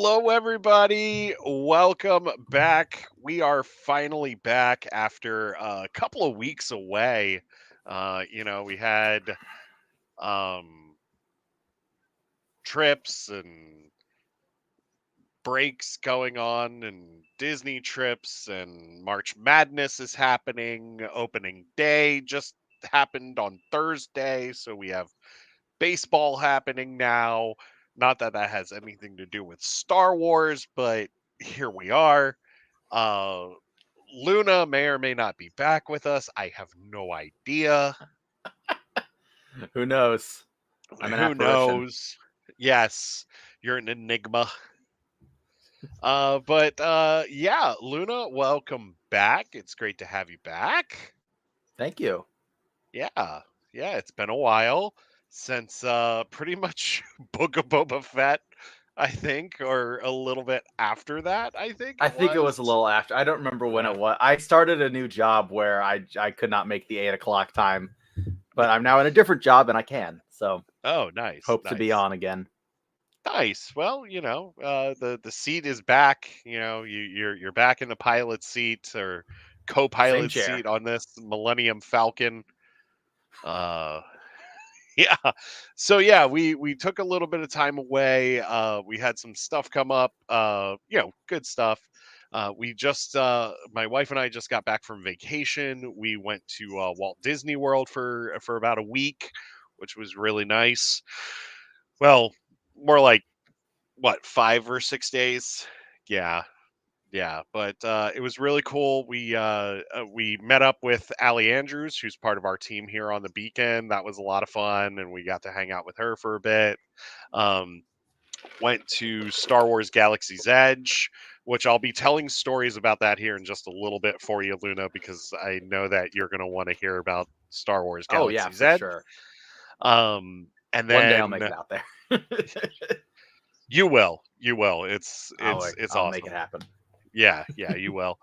Hello, everybody. Welcome back. We are finally back after a couple of weeks away. We had um, trips and breaks going on, and Disney trips, and March Madness is happening. Opening day just happened on Thursday, so we have baseball happening now. Not that that has anything to do with Star Wars, but here we are. Uh, Luna may or may not be back with us. I have no idea. Who knows? I'm an Who apparition. knows? Yes, you're an enigma. But yeah, Luna, welcome back. It's great to have you back. Thank you. Yeah, yeah, it's been a while since pretty much Book of Boba Fett, I think, or a little bit after that, I think I it think it was. was a little after. I don't remember when Yeah. it was. I started a new job where I could not make the 8 o'clock time, but I'm now in a different job and I can. So Oh, nice, hope to be nice. on again. Nice. Well, the seat is back. You're back in the pilot seat or Same co-pilot chair. seat on this Millennium Falcon. Uh, yeah. So yeah, we took a little bit of time away. We had some stuff come up. Good stuff. My wife and I just got back from vacation. We went to Walt Disney World for about a week, which was really nice. Well, more like what, 5 or 6 days? Yeah, yeah, but it was really cool. We met up with Allie Andrews, who's part of our team here on the Beacon. That was a lot of fun, and we got to hang out with her for a bit. Um, Went to Star Wars Galaxy's Edge, which I'll be telling stories about that here in just a little bit for you, Luna, because I know that you're going to want to hear about Star Wars Oh yeah, Galaxy's for Edge. sure. And One day I'll then make it out there. you will. It's I'll it's it's I'll make it awesome. happen. Yeah, yeah, you will.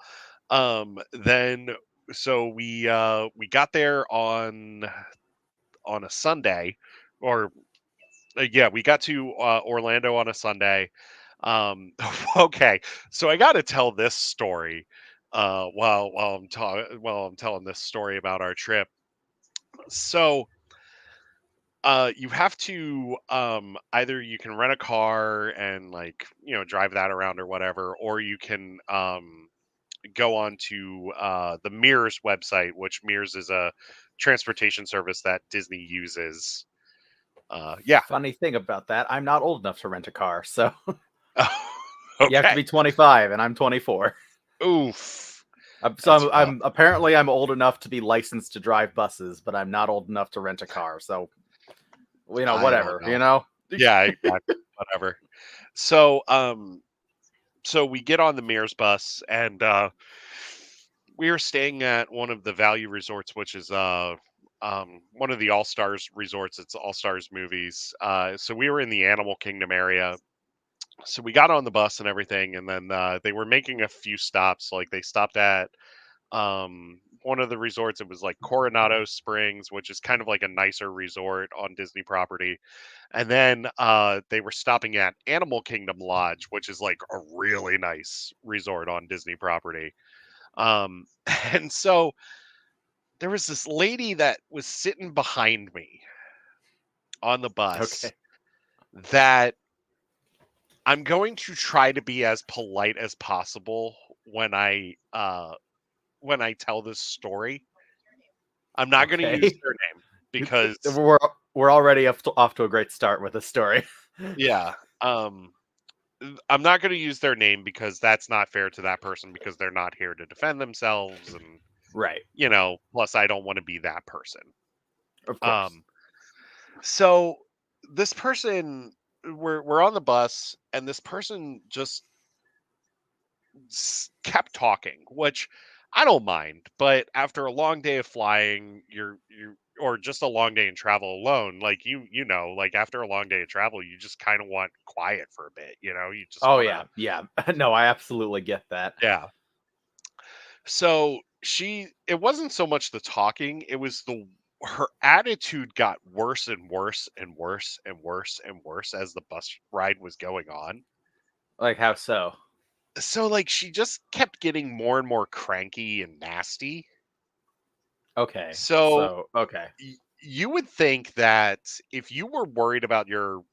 Then so we got there on a Sunday, or yeah, we got to Orlando on a Sunday. Okay, so I got to tell this story while I'm telling this story about our trip. So you have to either you can rent a car and drive that around or whatever, or you can go on to the Mears website, which Mears is a transportation service that Disney uses. Yeah. Funny thing about that, I'm not old enough to rent a car, so you have to Okay. be 25 and I'm 24. Oof. So That's I'm, rough. I'm apparently I'm old enough to be licensed to drive buses, but I'm not old enough to rent a car. So I don't whatever. know. Yeah, exactly. Whatever. So, so we get on the Mears bus, and we are staying at one of the value resorts, which is one of the All Stars resorts. It's All Stars movies. So we were in the Animal Kingdom area. So we got on the bus and everything, and then they were making a few stops. Like they stopped at one of the resorts. It was like Coronado Springs, which is kind of like a nicer resort on Disney property. And then they were stopping at Animal Kingdom Lodge, which is like a really nice resort on Disney property. Um, and so there was this lady that was sitting behind me on the bus Okay. that I'm going to try to be as polite as possible when I tell this story. I'm not going to use Okay. their name because we're we're already off to a great start with this story. yeah, I'm not going to use their name because that's not fair to that person because they're not here to defend themselves, and Right. plus I don't want to be that person. Of course. Um so this person, we're on the bus, and this person just kept talking, which I don't mind, but after a long day of flying, you or just a long day in travel alone, like like after a long day of travel, you just kind of want quiet for a bit, you just Oh want to. yeah, yeah. No, I absolutely get that. Yeah. So it wasn't so much the talking, it was her attitude got worse and worse and worse and worse and worse as the bus ride was going on. Like how so? So like she just kept getting more and more cranky and nasty. Okay. So So okay. you would think that if you were worried about your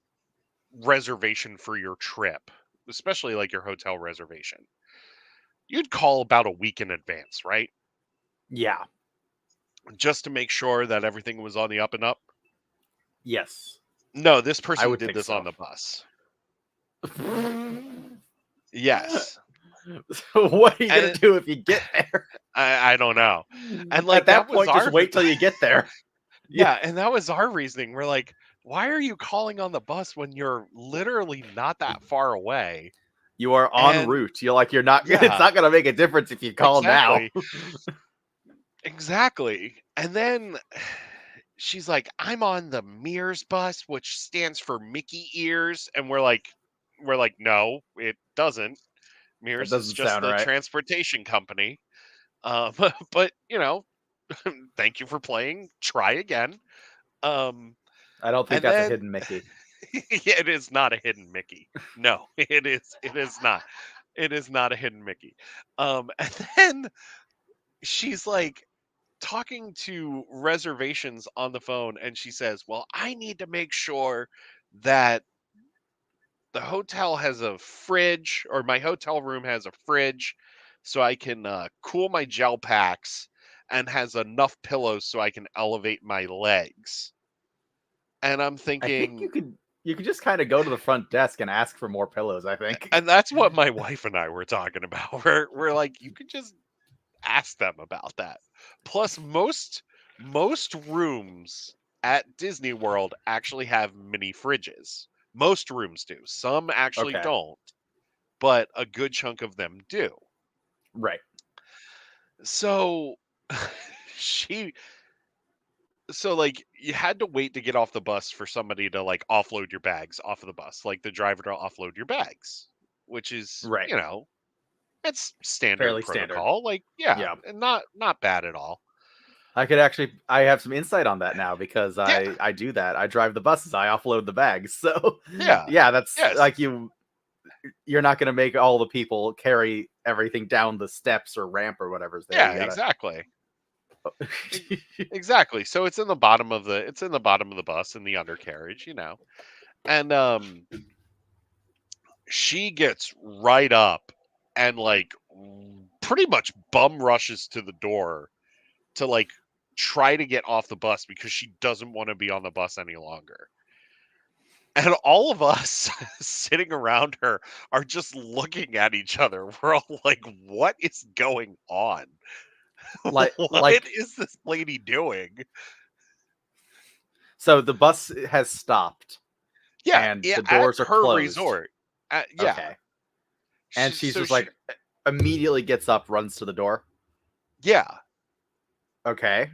reservation for your trip, especially like your hotel reservation, you'd call about a week in advance, right? Yeah. Just to make sure that everything was on the up and up. Yes. No, this I person would did think this on so. the bus. Yes. So what are you gonna And do if you get there? I don't know. And At like that that was point, just our wait till you get there. Yeah. yeah, and that was our reasoning. We're like, why are you calling on the bus when you're literally not that far away? You are en And route. You're not. It's yeah, not gonna make a difference if you call now. exactly. Exactly. And then she's like, I'm on the Mears bus, which stands for Mickey ears. And we're like, no, it doesn't. That Mears is doesn't just sound the right. transportation company. But thank you for playing. Try again. Um, I don't think and that's a then hidden Mickey. it is not a hidden Mickey. No, it is. It is not. It is not a hidden Mickey. And then she's like talking to reservations on the phone, and she says, "Well, I need to make sure that the hotel has a fridge, or my hotel room has a fridge, so I can cool my gel packs, and has enough pillows so I can elevate my legs." And I'm I think thinking, you could just kind of go to the front desk and ask for more pillows. I think. and that's what my wife and I were talking about. We're like, you could just ask them about that. Plus, most rooms at Disney World actually have mini fridges. Most rooms do. Some actually Okay. don't, but a good chunk of them do. Right. So she so like you had to wait to get off the bus for somebody to like offload your bags off of the bus, like the driver to offload your bags, which is, Right. it's standard Fairly standard. protocol. Like, yeah, Yeah. and not bad at all. I have some insight on that now because Yeah, I do that. I drive the buses. I offload the bags. So yeah, yeah, that's yes, like you're not going to make all the people carry everything down the steps or ramp or whatever's there. yeah, You gotta. exactly. Exactly. So it's in the bottom of the bus in the undercarriage. And she gets right up and like pretty much bum rushes to the door to like try to get off the bus because she doesn't want to be on the bus any longer. And all of us sitting around her are just looking at each other. We're all like, what is going on? What Like is this lady doing? so the bus has stopped Yeah, and yeah, the at doors are her closed. resort. Yeah. Okay. And she's So just she like immediately gets up, runs to the door. yeah, Okay.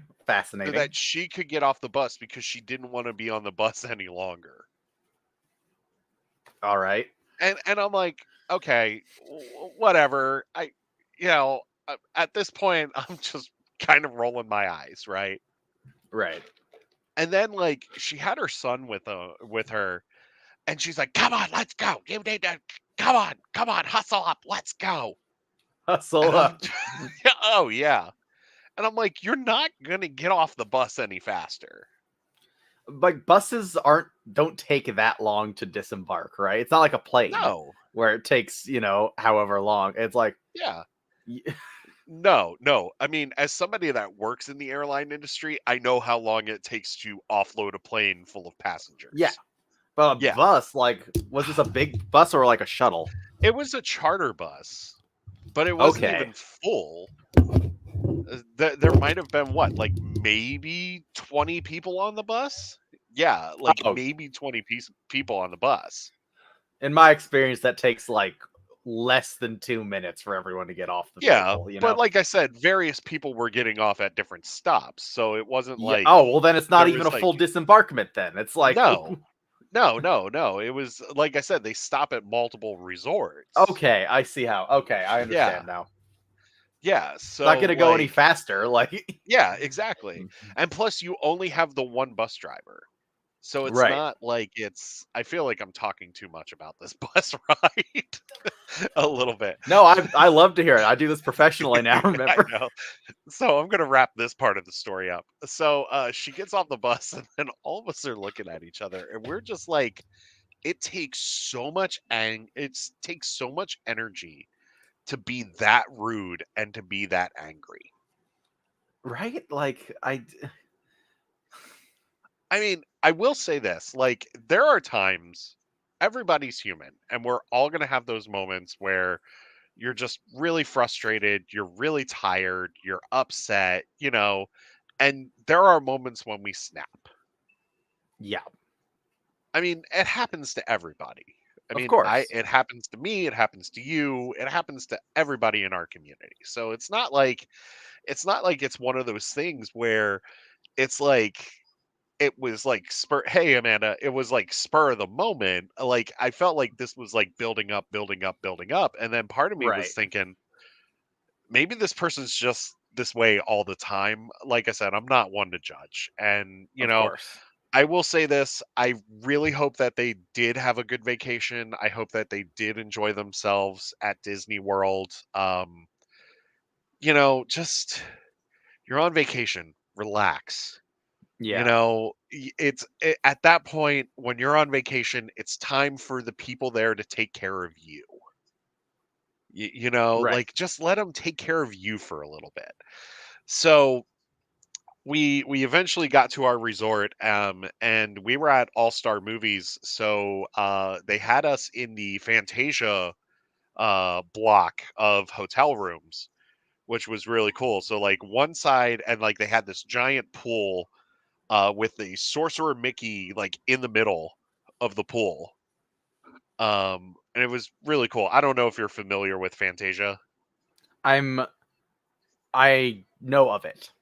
so Fascinating. that she could get off the bus because she didn't want to be on the bus any longer. All right. And I'm like, okay, whatever. At this point I'm just kind of rolling my eyes, right? Right. And then like she had her son with her, and she's like, "Come on, let's go. You need to come on, hustle up, let's go." And Hustle I'm up. oh yeah. And I'm like, "You're not going to get off the bus any faster." Like buses don't take that long to disembark, right? It's not like a plane No. where it takes, however long. It's like Yeah. y- No, no. I mean, as somebody that works in the airline industry, I know how long it takes to offload a plane full of yeah. passengers. But a Yeah. bus, like, was this a big bus or like a shuttle? It was a charter bus, but it wasn't Okay. even full. There might have been what, like maybe 20 people on the bus? Yeah, like Oh, maybe 20 people on the bus. in my experience, that takes like less than 2 minutes for everyone to get off the Yeah, vehicle, but like I said, various people were getting off at different stops, so it wasn't Yeah. like Oh, well, then it's not there even was a like full disembarkment then. It's like, no. No, no, no. It was like I said, they stop at multiple resorts. okay, I see how. Okay, I Yeah. understand now. Yeah. It's not So going to go any like faster. Like, yeah, exactly. And plus you only have the one bus driver. So it's Right. not like I feel like I'm talking too much about this bus ride a little bit. No, I love to hear it. I do this professionally now, I remember? know. So I'm gonna wrap this part of the story up. So she gets off the bus and then all of us are looking at each other and we're just like, it takes so much takes so much energy to be that rude and to be that angry. Right? Like I mean, I will say this, like there are times everybody's human and we're all going to have those moments where you're just really frustrated, you're really tired, you're upset, and there are moments when we snap. yeah, I mean, it happens to everybody. I of mean, I course. it happens to me, it happens to you, it happens to everybody in our community. So it's not like it's one of those things where it's like it was like spur hey Amanda, it was like spur of the moment. Like I felt like this was like building up, building up, building up. And then part of me was Right. thinking, maybe this person's just this way all the time. Like I said, I'm not one to judge. And, Of course. I will say this, I really hope that they did have a good vacation. I hope that they did enjoy themselves at Disney World. Just you're on vacation, relax. Yeah. At that point when you're on vacation, it's time for the people there to take care of you. Right. Like just let them take care of you for a little bit. So we eventually got to our resort, and we were at All Star Movies. So they had us in the Fantasia block of hotel rooms, which was really cool. So like one side, and like they had this giant pool with the Sorcerer Mickey like in the middle of the pool. And it was really cool. I don't know if you're familiar with Fantasia. I'm I know of it.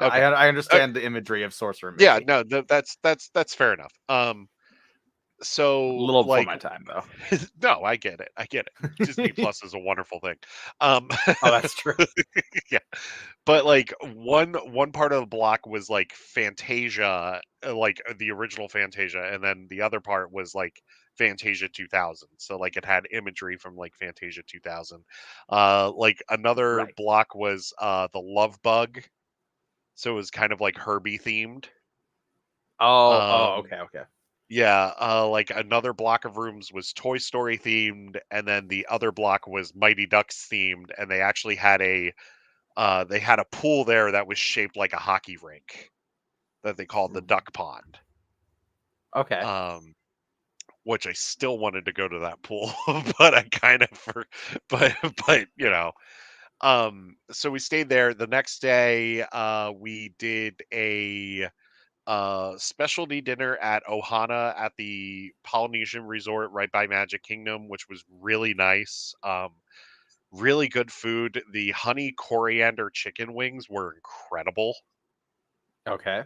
Okay. I Uh, understand the imagery of Sorcerer yeah, Mickey. no, that's fair enough. A So little before like my time though. no, I get it. I get it. Disney Plus is a wonderful thing. Um Oh, that's true. yeah. But like one part of the block was like Fantasia, like the original Fantasia, and then the other part was like Fantasia 2000. So like it had imagery from like Fantasia 2000. Like another Right. block was the Love Bug. So it was kind of like Herbie themed. Um Okay, okay. yeah, like another block of rooms was Toy Story themed, and then the other block was Mighty Ducks themed, and they had a pool there that was shaped like a hockey rink that they called the Duck Pond. Okay. Um, which I still wanted to go to that pool, but I kind of but but so we stayed there. The next day, we did a specialty dinner at Ohana at the Polynesian Resort right by Magic Kingdom, which was really nice. Really good food. The honey coriander chicken wings were incredible. Okay.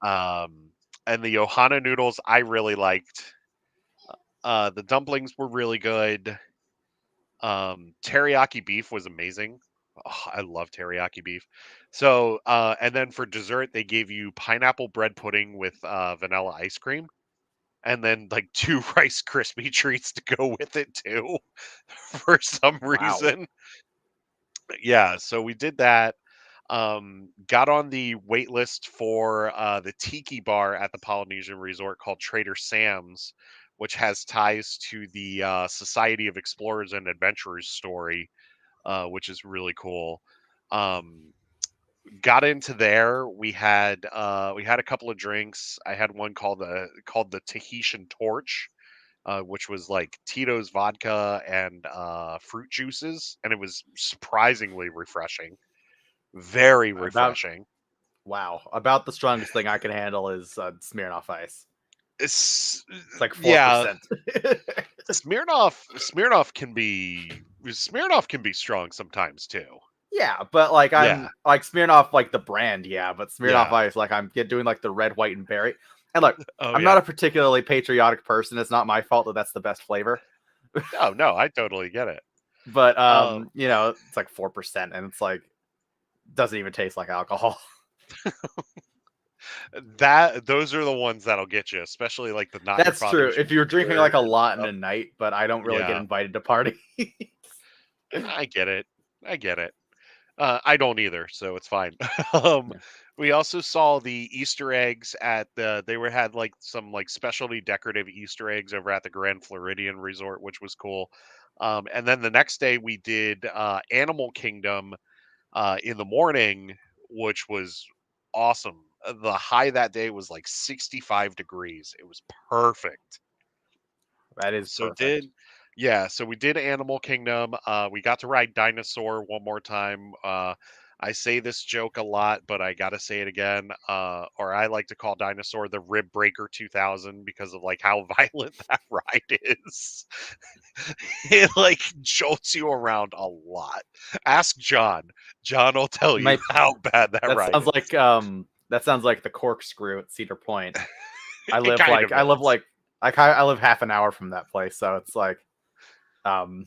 Um, and the Ohana noodles I really liked. The dumplings were really good. Teriyaki beef was amazing. Oh, I love teriyaki beef. So, and then for dessert, they gave you pineapple bread pudding with vanilla ice cream, and then like two Rice Krispie treats to go with it too, for some Wow. reason. Yeah, so we did that. Got on the wait list for the tiki bar at the Polynesian Resort called Trader Sam's, which has ties to the Society of Explorers and Adventurers story, which is really cool. Um, got into there. We had a couple of drinks. I had one called the Tahitian Torch, which was like Tito's vodka and fruit juices, and it was surprisingly refreshing. Very About refreshing. Wow. About the strongest thing I can handle is Smirnoff Ice. It's It's like yeah, 4%. Smirnoff can be strong sometimes too. Yeah, but like Yeah, I'm like Smirnoff, like the brand, yeah, but Smirnoff yeah. Ice, like doing like the red, white, and berry. And look, Oh I'm yeah. not a particularly patriotic person. It's not my fault that that's the best flavor. Oh no, I totally get it. But Um, it's like 4%, and it's like doesn't even taste like alcohol. Those are the ones that'll get you, especially like the not your That's true. father's If you're drinking beer like a and lot in stuff. a night, but I don't really get Yeah, invited to parties. I get it. I get it. I don't either, so it's fine. um, Yeah. we also saw the Easter eggs at they were had like some like specialty decorative Easter eggs over at the Grand Floridian Resort, which was cool. And then the next day we did Animal Kingdom in the morning, which was awesome. The high that day was like 65 degrees. It was perfect. That is So perfect. so we did Animal Kingdom. We got to ride Dinosaur one more time. I say this joke a lot, but I gotta say it again. Or I like to call Dinosaur the Rib Breaker 2000 because of like how violent that ride is. It like jolts you around a lot. Ask John. John will tell you My how bad that that ride sounds is. like that sounds like the corkscrew at Cedar Point. I It live kind like of I live is. like I live half an hour from that place, so it's like um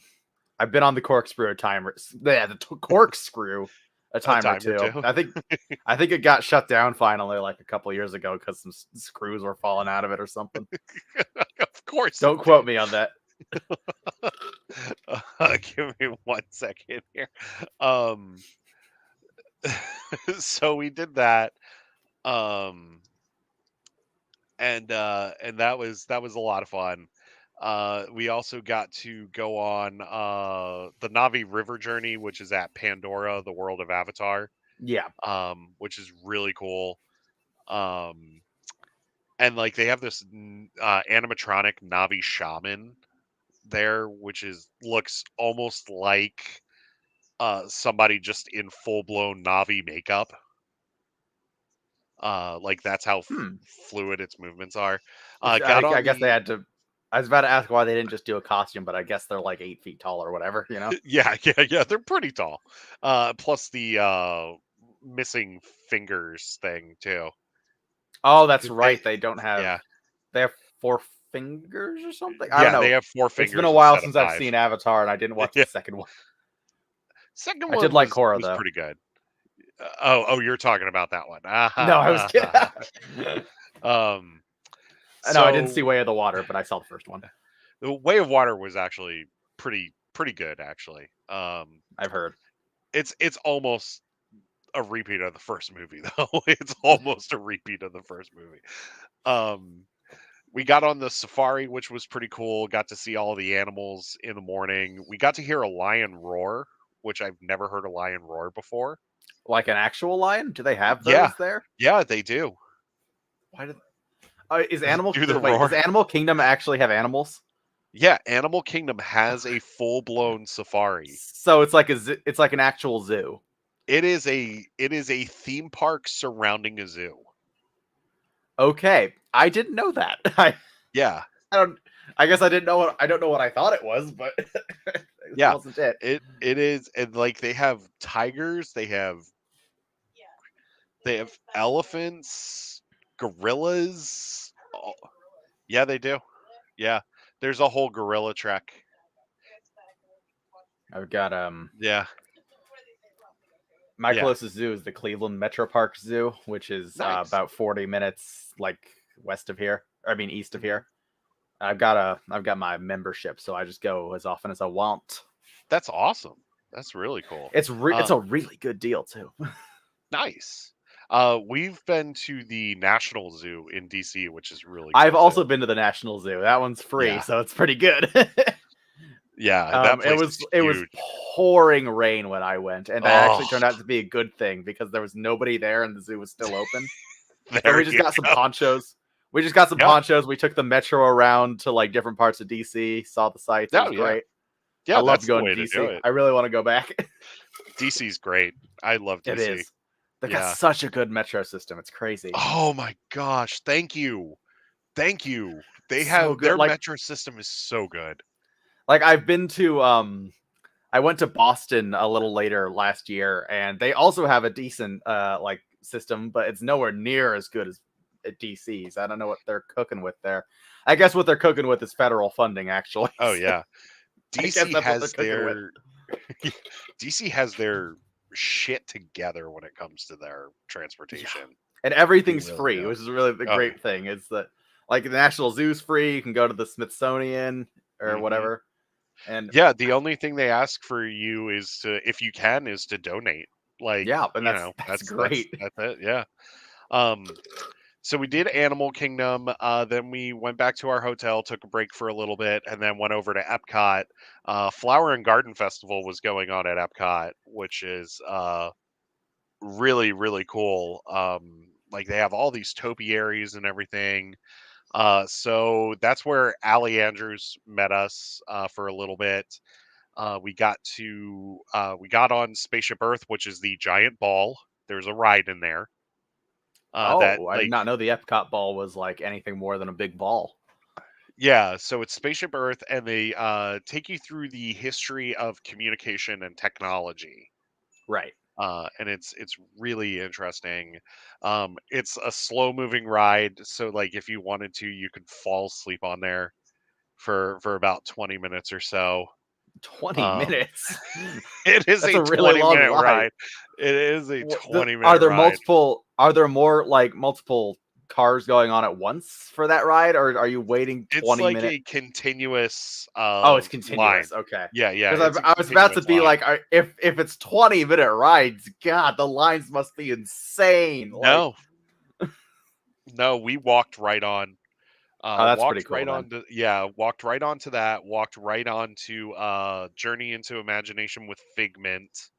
I've been on the corkscrew a time or yeah, corkscrew a A time or time or two. two. I think it got shut down finally like a couple years ago because some screws were falling out of it or something. Of course it Don't quote did. me on that. Give me 1 second here. Um, so we did that, um, and that was a lot of fun. We also got to go on the Navi River journey, which is at Pandora, the world of Avatar, Yeah. which is really cool. Um, and like they have this animatronic Navi shaman there, which is looks almost like somebody just in full blown Navi makeup. Like that's how Hmm. fluid its movements are. I, Got on I guess they the had to. I was about to ask why they didn't just do a costume, but I guess they're like 8 feet tall or whatever, you know? yeah, they're pretty tall. Plus the missing fingers thing too. Oh, that's 'Cause they right. They don't have. yeah. They have 4 fingers or something. I don't Yeah, they know. have four It's been a fingers while instead of since I've five. seen Avatar, and I didn't watch Yeah. the second one. Second I did one like was Korra was though. pretty good. Oh, you're talking about that one. No, I was kidding. Um, No, I didn't so see Way of the Water, but I saw the first one. the Way of Water was actually pretty good actually. I've heard. It's almost a repeat of the first movie though. It's almost a repeat of the first movie. Um, we got on the safari, which was pretty cool. Got to see all the animals in the morning. We got to hear a lion roar, which I've never heard a lion roar before. Like an actual lion? Do they have Yeah, those there? yeah, they do. Why did? Is Animal? Do the Wait, does roar. Animal Kingdom actually have animals? Yeah, Animal Kingdom has a full blown safari. So it's like it's like an actual zoo. It is a theme park surrounding a zoo. Okay, I didn't know that. Yeah, I don't. I guess I didn't know what I don't know what I thought it was, but this yeah. wasn't it. It is, and like they have tigers, they have elephants, gorillas. Oh, yeah, they do. Yeah, there's a whole gorilla trek. I've got Yeah, my yeah, closest zoo is the Cleveland Metro Park Zoo, which is nice. about 40 minutes like west of here. I mean east of Mhm. here. I've got my membership, so I just go as often as I want. That's awesome. That's really cool. It's a really good deal too. Nice. We've been to the National Zoo in DC, which is really I've cool too. also been to the National Zoo. That one's free, Yeah, so it's pretty good. yeah, that It place was is it was huge. pouring rain when I went, and that Oh, actually turned out to be a good thing because there was nobody there and the zoo was still open. And there we just you got some go. ponchos. We just got some Yeah. ponchos. We took the metro around to like different parts of DC, saw the sights. It Oh, was yeah. great. I Yeah, loved that's the going to way to do DC. it. I really want to go back. DC's great. I love It DC. is. They got Yeah. such a good metro system. It's crazy. Oh my gosh, thank you. Thank you. They So have good. their metro system is so good. Like I've been to I went to Boston a little later last year, and they also have a decent like system, but it's nowhere near as good as at DC's. I don't know what they're cooking with there. I guess what they're cooking with is federal funding, actually. Oh So yeah. I guess DC that's what they're has cooking with. their DC has their shit together when it comes to their Yeah, transportation. and They everything's really free, do. which is really the Oh, great thing. Is that like the National Zoo's free. You can go to the Smithsonian or hmm whatever, and yeah. The only thing they ask for you is to, if you can, is to donate. Like, yeah, and you know, that's great. that's it. Yeah. Um, so we did Animal Kingdom. Then we went back to our hotel, took a break for a little bit, and then went over to Epcot. Flower and Garden Festival was going on at Epcot, which is really really cool. Like they have all these topiaries and everything. So that's where Allie Andrews met us for a little bit. We got on Spaceship Earth, which is the giant ball. There's a ride in there. That Oh, I did like not know the Epcot ball was like anything more than a big ball. Yeah, so it's Spaceship Earth, and they take you through the history of communication and technology. Right. And it's really interesting. It's a slow moving ride, so like if you wanted to, you could fall asleep on there for about 20 minutes or so. 20 Um, minutes. it is That's a a really long 20-minute ride. ride. It is a Are 20-minute there ride. multiple? Are there more like multiple cars going on at once for that ride, or are you waiting It's 20 like minutes? a continuous Oh, it's line. continuous. Okay, Yeah, because it's a I was about continuous to be line. like, if it's 20-minute rides, God, the lines must be insane. Like, No, no, we walked right on. oh, that's pretty cool then. Walked right onto that. Walked right onto Journey into Imagination with Figment.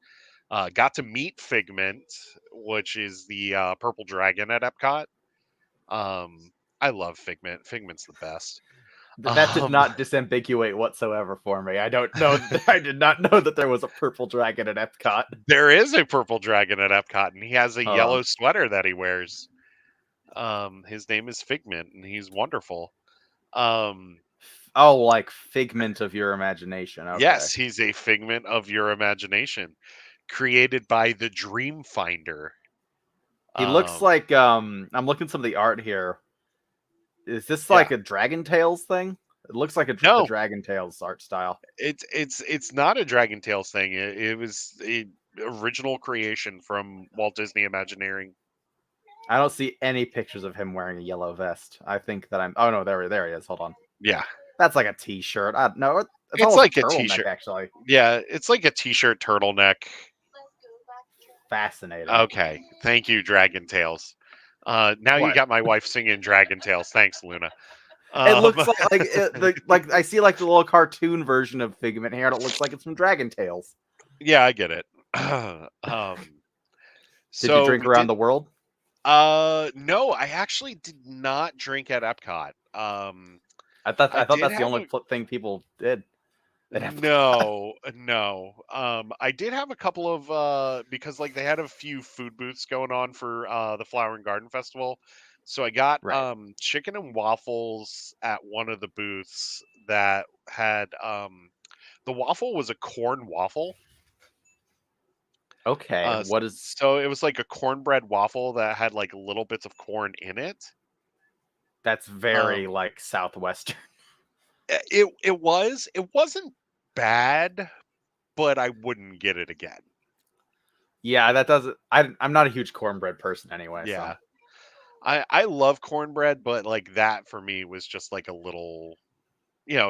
Got to meet Figment, which is the purple dragon at Epcot. I love Figment. Figment's the best. That did Um, not disambiguate whatsoever for me. I don't know. I did not know that there was a purple dragon at Epcot. there is a purple dragon at Epcot, and he has a Hold on. yellow sweater that he wears. His name is Figment, and he's wonderful. Um, Oh, like figment of your imagination. Okay. yes, he's a figment of your imagination, created by the Dream Finder. He looks Um, like I'm looking at some of the art here. Is this yeah, like a Dragon Tales thing? It looks like a no, Dragon Tales art style. it's not a Dragon Tales thing. It was a original creation from Walt Disney Imagineering. I don't see any pictures of him wearing a yellow vest. I think that I'm. Oh no, there he is. Hold on. Yeah, That's like a T-shirt. No, it's it's almost a like a turtleneck t-shirt. actually. Yeah, it's like a t-shirt turtleneck. Fascinating. Okay, thank you, Dragon Tales. Now you What? got my wife singing Dragon Tales. Thanks, Luna. It Um, looks like I see like the little cartoon version of Figment here, and it looks like it's from Dragon Tales. yeah, I get it. Did you So drink we around did. the world? No, I actually did not drink at Epcot. I I thought did that's the have only a thing people did at Epcot. no, no. I did have a couple of because like they had a few food booths going on for the Flower and Garden Festival. So I got Right. chicken and waffles at one of the booths that had the waffle was a corn waffle. Okay. What is So it was like a cornbread waffle that had like little bits of corn in it. that's very Um, like Southwestern. it wasn't bad, but I wouldn't get it again. Yeah, that doesn't. I'm not a huge cornbread person anyway, so Yeah. I love cornbread, but like that for me was just like a little, it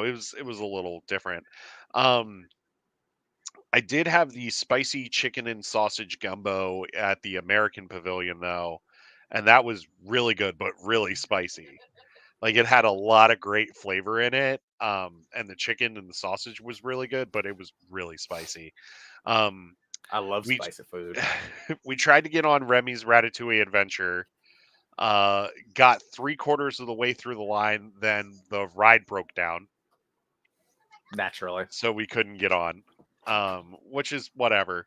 was a little different. Um I did have the spicy chicken and sausage gumbo at the American Pavilion though, and that was really good but really spicy. Like it had a lot of great flavor in it. And the chicken and the sausage was really good, but it was really spicy. Um I love we spicy food. we tried to get on Remy's Ratatouille Adventure. Got three-quarters of the way through the line, then the ride broke down, Naturally. so we couldn't get on. Which is whatever.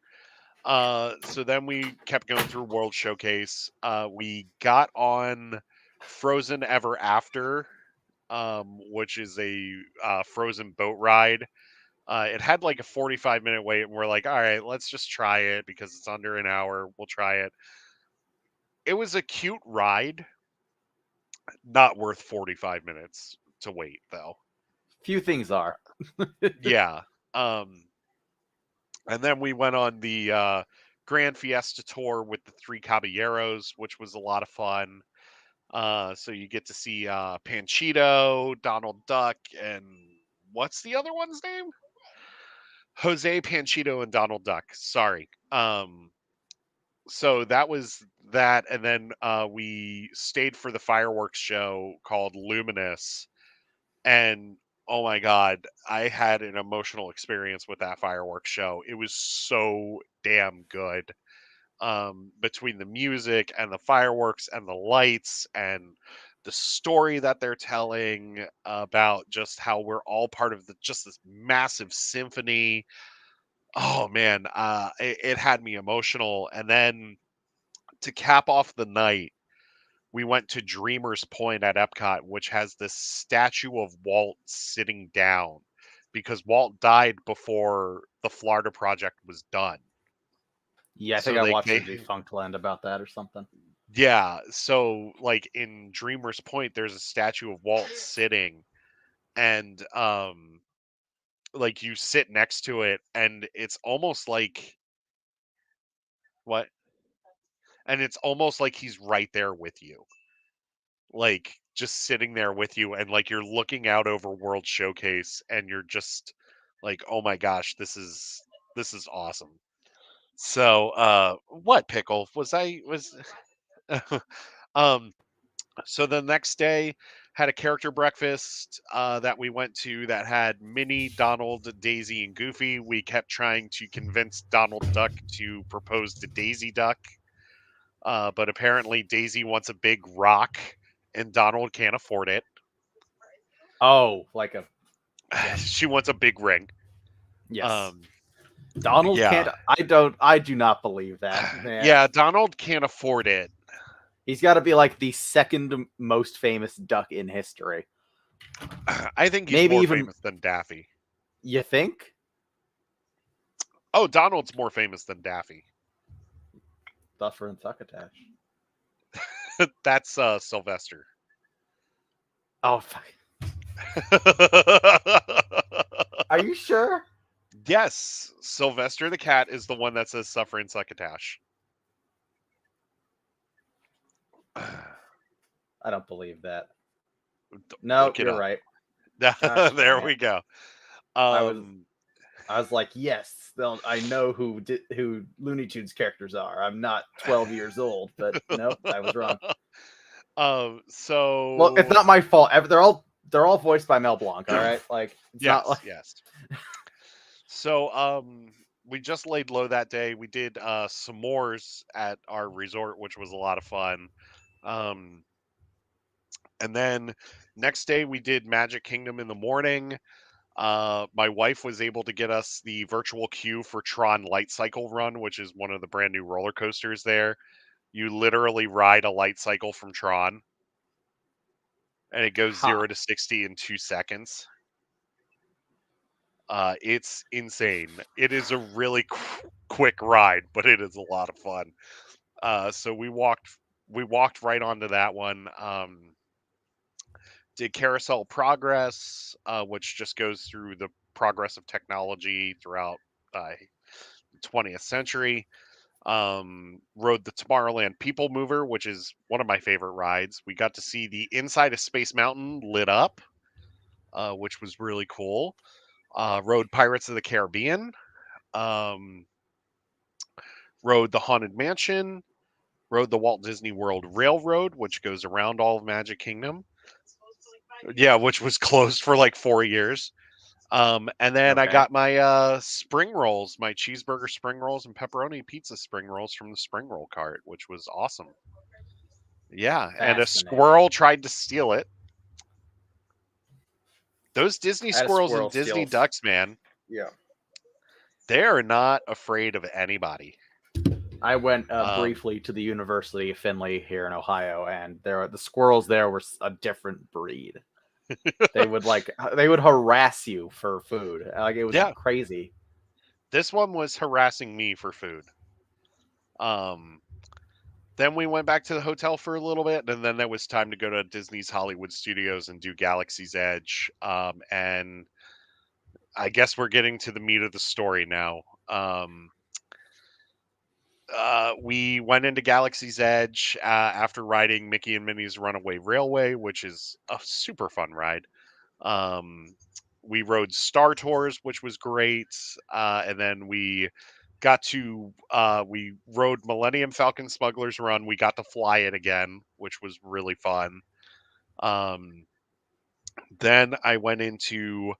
So then we kept going through World Showcase. We got on Frozen Ever After, which is a frozen boat ride. It had like a 45-minute wait, and we're like, all right, let's just try it because it's under an hour. We'll try it. It was a cute ride, not worth 45 minutes to wait, though. Few things are. Yeah. Um, and then we went on the Grand Fiesta Tour with the Three Caballeros, which was a lot of fun. So you get to see Panchito, Donald Duck, and what's the other one's name? Jose Panchito and Donald Duck. Sorry. So that was that, and then we stayed for the fireworks show called Luminous, and oh my god, I had an emotional experience with that fireworks show. It was so damn good. Between the music and the fireworks and the lights and the story that they're telling about just how we're all part of just this massive symphony. Oh man, it had me emotional. And then to cap off the night, we went to Dreamer's Point at Epcot, which has this statue of Walt sitting down because Walt died before the Florida Project was done. Yeah, I think So I they, watched a they Defunct Land about that or something. yeah, so like in Dreamer's Point, there's a statue of Walt sitting, and like you sit next to it, and it's almost like what? And it's almost like he's right there with you, like just sitting there with you, and like you're looking out over World Showcase, and you're just like, oh my gosh, this is awesome. So, what pickle was um so the next day had a character breakfast that we went to that had Minnie, Donald, Daisy, and Goofy. We kept trying to convince Donald Duck to propose to Daisy Duck, but apparently Daisy wants a big rock and Donald can't afford it. Oh, like a yeah. She wants a big ring. Yes. Um, Donald can't. yeah, I do not believe that, man. yeah, Donald can't afford it. He's got to be like the second most famous duck in history. I think he's Maybe more even, famous than Daffy. you think? Oh, Donald's more famous than Daffy. Duffer and Succotash. That's Sylvester. Oh, fuck. Are you sure? Yes, Sylvester the cat is the one that says "suffer and succotash." I don't believe that. No, Look it you're up. right. Gosh There dang it. we go. I was Um, I was like, yes, I know who Looney Tunes characters are. I'm not 12 years old, but nope, I was wrong. Well, it's so not my fault. They're all voiced by Mel Blanc. All right, like it's not yes, like yes. So we just laid low that day. We did s'mores at our resort, which was a lot of fun. Um, and then next day we did Magic Kingdom in the morning. My wife was able to get us the virtual queue for Tron Light Cycle Run, which is one of the brand new roller coasters there. You literally ride a light cycle from Tron, and it goes ha. 0 to 60 in 2 seconds. It's insane. It is a really quick ride, but it is a lot of fun. So we walked right onto that one. Did Carousel Progress, which just goes through the progress of technology throughout the 20th century. Rode the Tomorrowland People Mover, which is one of my favorite rides. We got to see the inside of Space Mountain lit up, which was really cool. Rode Pirates of the Caribbean. Um, rode the Haunted Mansion. Rode the Walt Disney World Railroad, which goes around all of Magic Kingdom. Yeah, which was closed for like 4 years. And then I Okay. got my spring rolls, my cheeseburger spring rolls and pepperoni pizza spring rolls from the spring roll cart, which was awesome. Yeah, and a Fascinating. squirrel tried to steal it. Those Disney I had a squirrels and squirrel Disney steal. ducks, man, Yeah. they're not afraid of anybody. I went Um, briefly to the University of Findlay here in Ohio, and the squirrels there were a different breed. They would harass you for food. Like it was yeah, crazy. this one was harassing me for food. Um, then we went back to the hotel for a little bit, and then it was time to go to Disney's Hollywood Studios and do Galaxy's Edge. And I guess we're getting to the meat of the story now. Um, We went into Galaxy's Edge after riding Mickey and Minnie's Runaway Railway, which is a super fun ride. Um, we rode Star Tours, which was great, and then we rode Millennium Falcon Smuggler's Run. We got to fly it again, which was really fun. Um, then I went into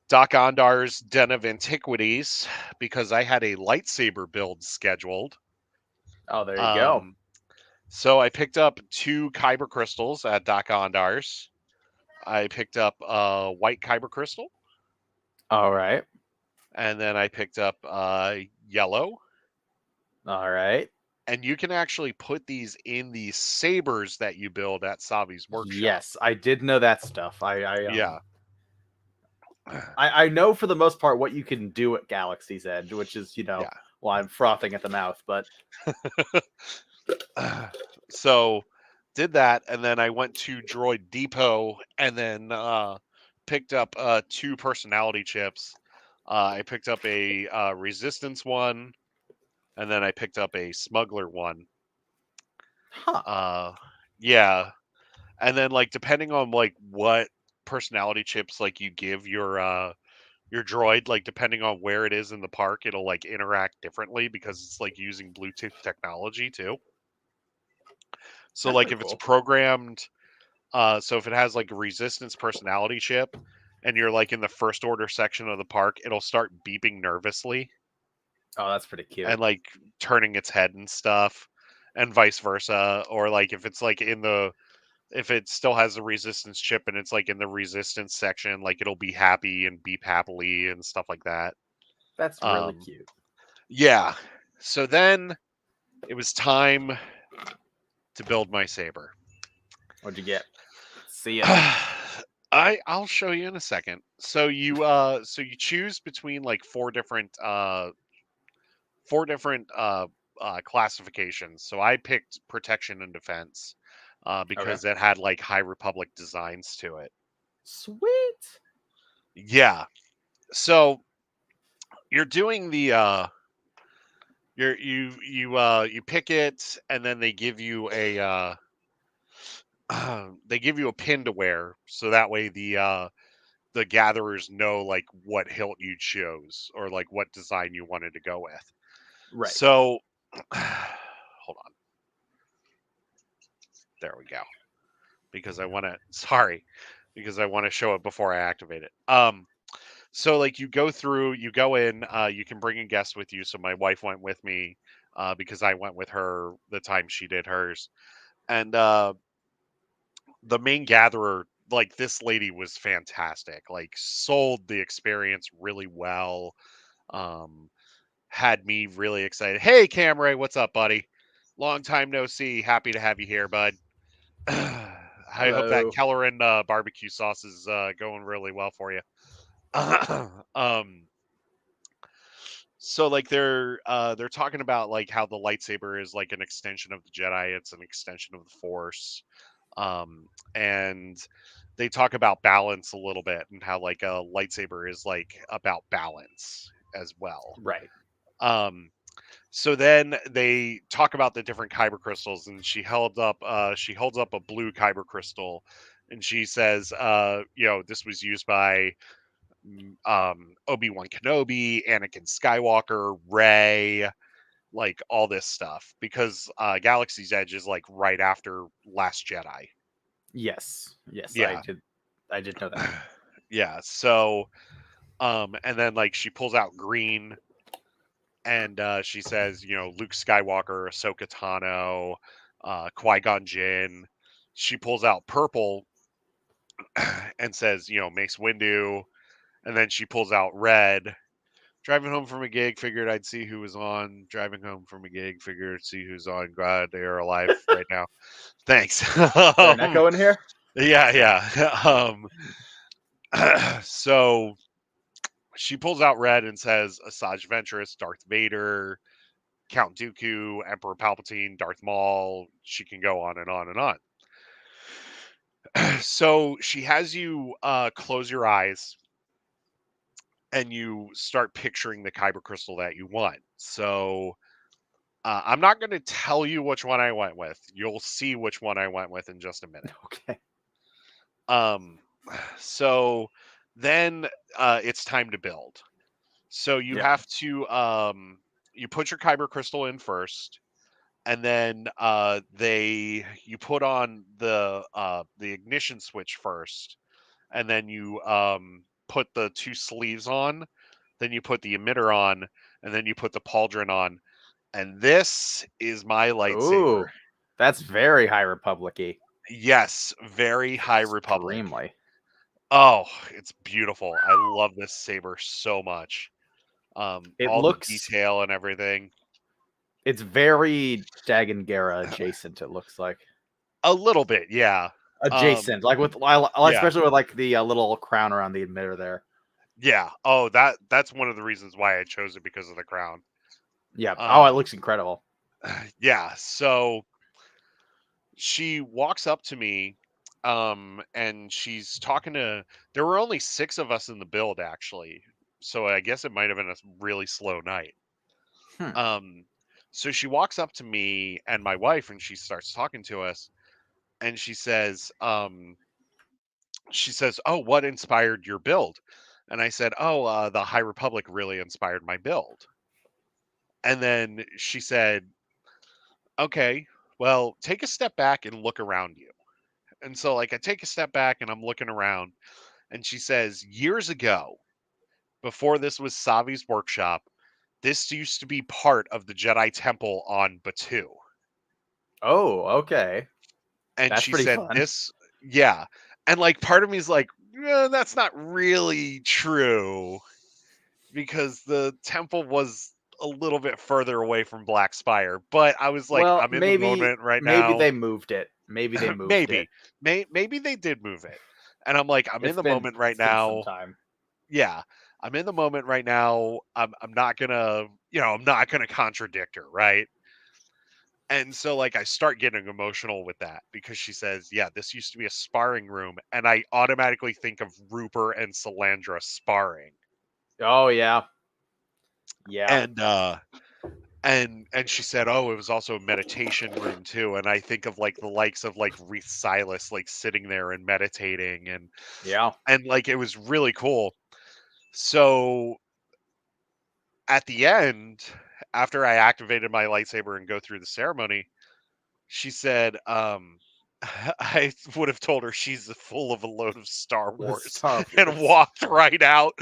Doc Ondar's Den of Antiquities because I had a lightsaber build scheduled. Oh, there you go. Um, so I picked up 2 Kyber crystals at Doc Ondar's. I picked up a white Kyber crystal, All right. and then I picked up yellow. All right. And you can actually put these in the sabers that you build at Savi's workshop. Yes, I did know that stuff. Yeah. I know for the most part what you can do at Galaxy's Edge, which is, Yeah. well, I'm frothing at the mouth, but So did that, and then I went to Droid Depot and then picked up 2 personality chips. I picked up a resistance one, and then I picked up a smuggler one. huh. Yeah, and then like depending on like what personality chips like you give your droid, like depending on where it is in the park, it'll like interact differently because it's like using Bluetooth technology too. So That's like pretty if it's cool. programmed, so if it has like a resistance personality chip and you're like in the first order section of the park, it'll start beeping nervously Oh, that's pretty and cute. like turning its head and stuff, and vice versa. Or like if it's like if it still has the resistance chip and it's like in the resistance section, like it'll be happy and beep happily and stuff like that. That's really Um, cute. yeah. So then it was time to build my saber. What'd you get? See it. I'll show you in a second. So you choose between like four different classifications. So I picked protection and defense Okay. because it had like High Republic designs to it. Sweet. Yeah. So you're doing the you pick it, and then they give you a they give you a pin to wear, so that way the gatherers know like what hilt you chose or like what design you wanted to go with. Right. So hold on. There we go. Because I want to sorry, because I want to show it before I activate it. So like you go in, you can bring a guest with you. So my wife went with me because I went with her the time she did hers. And the main gatherer, like this lady was fantastic. Like sold the experience really well. Um had me really excited. Hey, Camray, what's up, buddy? Long time no see. Happy to have you here, bud. I hope that Hello. Kellerin barbecue sauce is going really well for you. um, so like they're talking about like how the lightsaber is like an extension of the Jedi. It's an extension of the Force. And they talk about balance a little bit and how like a lightsaber is like about balance as well. Right. Um, So then they talk about the different kyber crystals, and she holds up a blue kyber crystal, and she says, this was used by Obi-Wan Kenobi, Anakin Skywalker, Rey, like all this stuff because Galaxy's Edge is like right after Last Jedi. Yes. Yes, I Yeah. did. I did know that. Yeah. So and then like she pulls out green, and she says, Luke Skywalker, Ahsoka Tano, Qui-Gon Jinn. She pulls out purple and says, Mace Windu, and then she pulls out red. Driving home from a gig, figured I'd see who was on. Driving home from a gig, figured see who's on. Glad they are alive right now. Thanks. Is there an echo in here? Yeah, yeah. So she pulls out red and says Asajj Ventress, Darth Vader, Count Dooku, Emperor Palpatine, Darth Maul. She can go on and on and on. So she has you close your eyes and you start picturing the kyber crystal that you want. So I'm not going to tell you which one I went with. You'll see which one I went with in just a minute. Okay. Um, so then it's time to build. So you Yeah. have to you put your kyber crystal in first, and then you put on the ignition switch first, and then you put the two sleeves on, then you put the emitter on, and then you put the pauldron on. And this is my lightsaber. Ooh, that's very High Republic-y. Yes, very High Republic. Extremely. Oh, it's beautiful. I love this saber so much. It All the looks. detail and everything. It's very Dagon Gera adjacent. It looks like A little bit, yeah. adjacent, like with Yeah, especially with like the little crown around the emitter there. yeah. Oh, that's one of the reasons why I chose it, because of the crown. Yeah. Oh, it Um, looks incredible. yeah. So she walks up to me, and she's talking to. There were only 6 of us in the build, actually, so I guess it might have been a really slow night. Hmm. Um, so she walks up to me and my wife, and she starts talking to us, and she says, "Oh, what inspired your build?" And I said, "Oh, the High Republic really inspired my build." And then she said, "Okay, well, take a step back and look around you." And so, like, I take a step back and I'm looking around, and she says, "Years ago, before this was Savi's workshop, this used to be part of the Jedi Temple on Batuu." Oh, okay. And That's she pretty said, fun. "This, yeah." And like, part of me is like, that's not really true, because the temple was a little bit further away from Black Spire. But I was like, Well, I'm in the maybe moment right maybe now. they moved it. Maybe they moved it. Maybe, maybe they did move it. And I'm like, I'm in It's the been moment right it's been some now. time. Yeah, I'm in the moment right now. I'm not gonna, I'm not gonna contradict her, right? And so, like, I start getting emotional with that, because she says, "Yeah, this used to be a sparring room," and I automatically think of Rupert and Salandra sparring. Oh yeah. Yeah. And and she said, "Oh, it was also a meditation room too." And I think of like the likes of like Reese Silas, like sitting there and meditating, Yeah. and like it was really cool. So at the end, after I activated my lightsaber and go through the ceremony, she said, I would have told her she's full of a load of Star The Wars, Star and Wars. walked right out.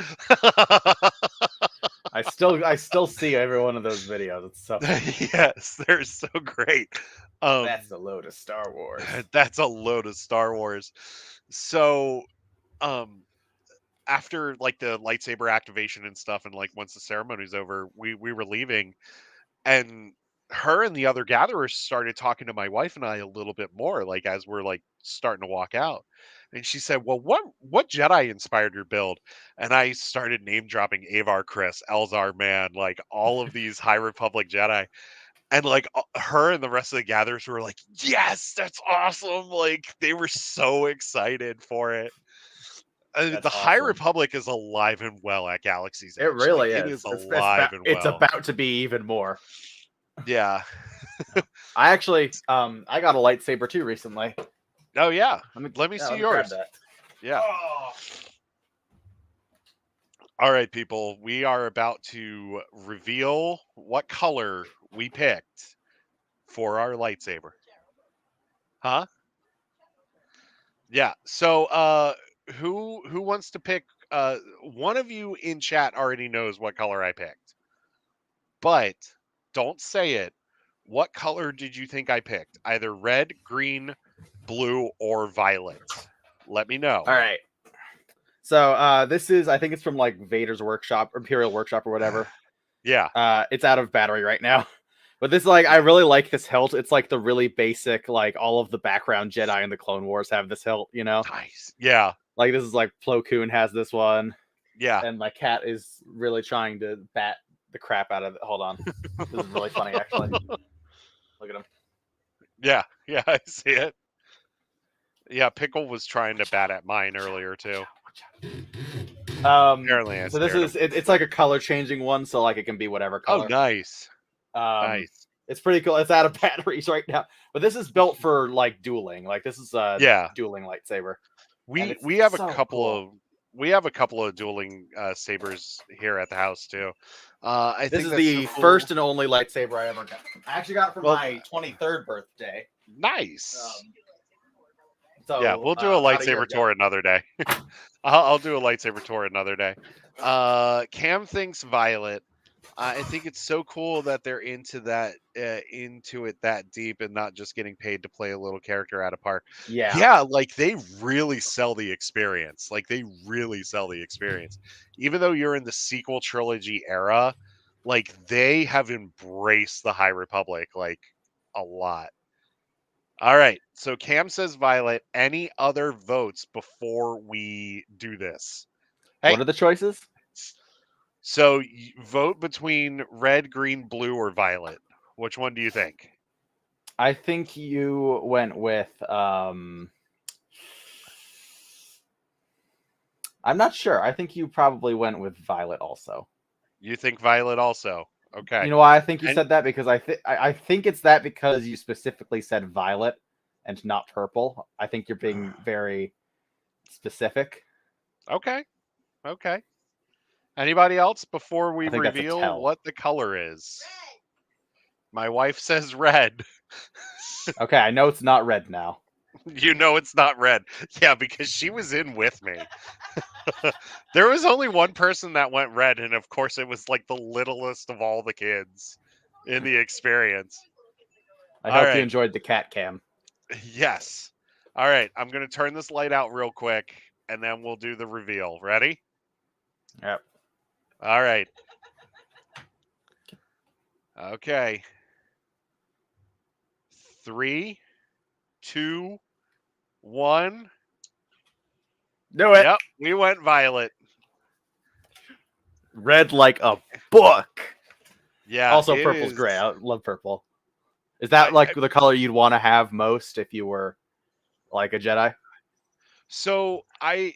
I still see every one of those videos. It's so funny. Yes, they're so great. That's Um, a load of Star Wars. that's a load of Star Wars. So, um, after like the lightsaber activation and stuff, and like once the ceremony's over, we were leaving, and her and the other gatherers started talking to my wife and I a little bit more, like as we're like starting to walk out. And she said, "Well, what Jedi inspired your build?" And I started name dropping Avar Chris, Elzar Man, like all of these High Republic Jedi. And like her and the rest of the gatherers were like, "Yes, that's awesome!" Like they were so excited for it. That's The High awesome. Republic is alive and well at Galaxy's It Edge. Like really it is. is alive and It's well. about to be even more. Yeah. I actually I got a lightsaber too recently. Oh yeah. Let me see Let me grab yours. that. Yeah. Oh. All right, people. We are about to reveal what color we picked for our lightsaber. Huh? Yeah. So who wants to pick one of you in chat already knows what color I picked. But don't say it. What color did you think I picked? Either red, green, blue, or violet. Let me know. All right. So this is, I think it's from like Vader's workshop, Imperial workshop or whatever. Yeah. It's out of battery right now. But this, like, I really like this hilt. It's like the really basic, like all of the background Jedi in the Clone Wars have this hilt, you know? Nice. Yeah. Like this is like Plo Koon has this one, Yeah. and my cat is really trying to bat the crap out of it. Hold on. This is really funny actually. Look at him. Yeah. Yeah, I see it. Yeah, Pickle was trying to bat at mine earlier too. Apparently I So this scared him. is it's like a color changing one, so like it can be whatever Oh, color. nice. Um Nice. It's pretty cool. It's out of batteries right now, but this is built for like dueling. Like this is a Yeah. dueling lightsaber, and it's We have a so couple cool. of dueling sabers here at the house too. I This think is that's so the cool. first and only lightsaber I ever got. I actually got it for Well, my 23rd birthday. nice. Um, Yeah, so we'll do a about a year lightsaber ago. tour another day. I'll do a lightsaber tour another day. Cam thinks Violet. I think it's so cool that they're into it that deep and not just getting paid to play a little character at a park. Yeah, Yeah, like they really sell the experience. Like they really sell the experience. Even though you're in the sequel trilogy era, like they have embraced the High Republic like a lot. All right. So Cam says Violet. Any other votes before we do this? what Hey, are the choices? so vote between red, green, blue, or violet. Which one do you think? I think you went with. I'm not sure. I think you probably went with Violet also. You think violet also? Okay. You know why I think you And said that? Because I think it's that because you specifically said violet and not purple. I think you're being very specific. okay. Okay. Anybody else before we I think that's a reveal tell. what the color is? My wife says red. Okay, I know it's not red now. You know it's not red. Yeah, because she was in with me. There was only one person that went red, and of course, it was like the littlest of all the kids in the experience. I All hope you right. enjoyed the cat cam. Yes. All right. I'm going to turn this light out real quick, and then we'll do the reveal. Ready? Yep. All right. Okay. 3, 2, 1. Do it. Yep. We went violet. Red like a book. Yeah. Also, It purple's is. great. I love purple. Is I, that like the color you'd want to have most if you were like a Jedi? so I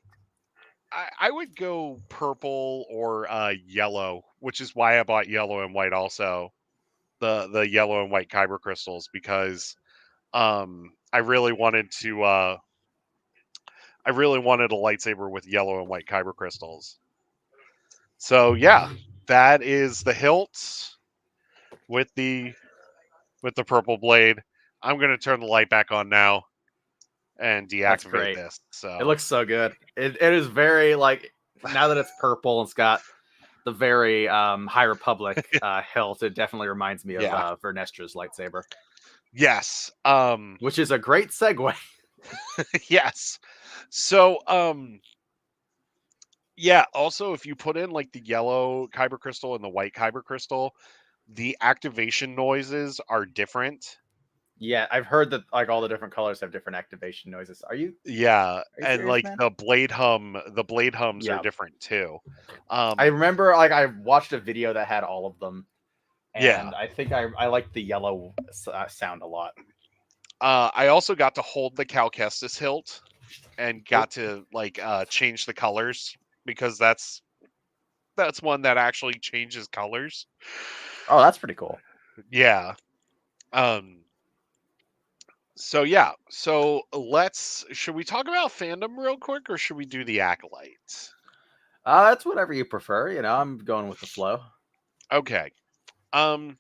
would go purple or yellow, which is why I bought yellow and white also. The yellow and white kyber crystals because I really wanted to I really wanted a lightsaber with yellow and white kyber crystals. So yeah, that is the hilt with the purple blade. I'm gonna turn the light back on now and That's deactivate great. this. It So looks so good. It is very like now that it's purple, it's got the very High Republic hilt. It definitely reminds me of yeah, Vernestra's lightsaber, yes, which is a great segue. yes. So yeah. Also, if you put in like the yellow kyber crystal and the white kyber crystal, the activation noises are different. Yeah, I've heard that like all the different colors have different activation noises. Yeah, Are you and serious, like man? the blade hums are Yeah. different too. I remember like I watched a video that had all of them, Yeah. and I think I liked the yellow sound a lot. I also got to hold the Cal Kestis hilt and Cool. got to like change the colors because that's one that actually changes colors. Oh, that's pretty cool. Yeah. Um so yeah. So should we talk about fandom real quick or should we do the Acolyte? That's whatever you prefer. You know, I'm going with the flow. Okay. Um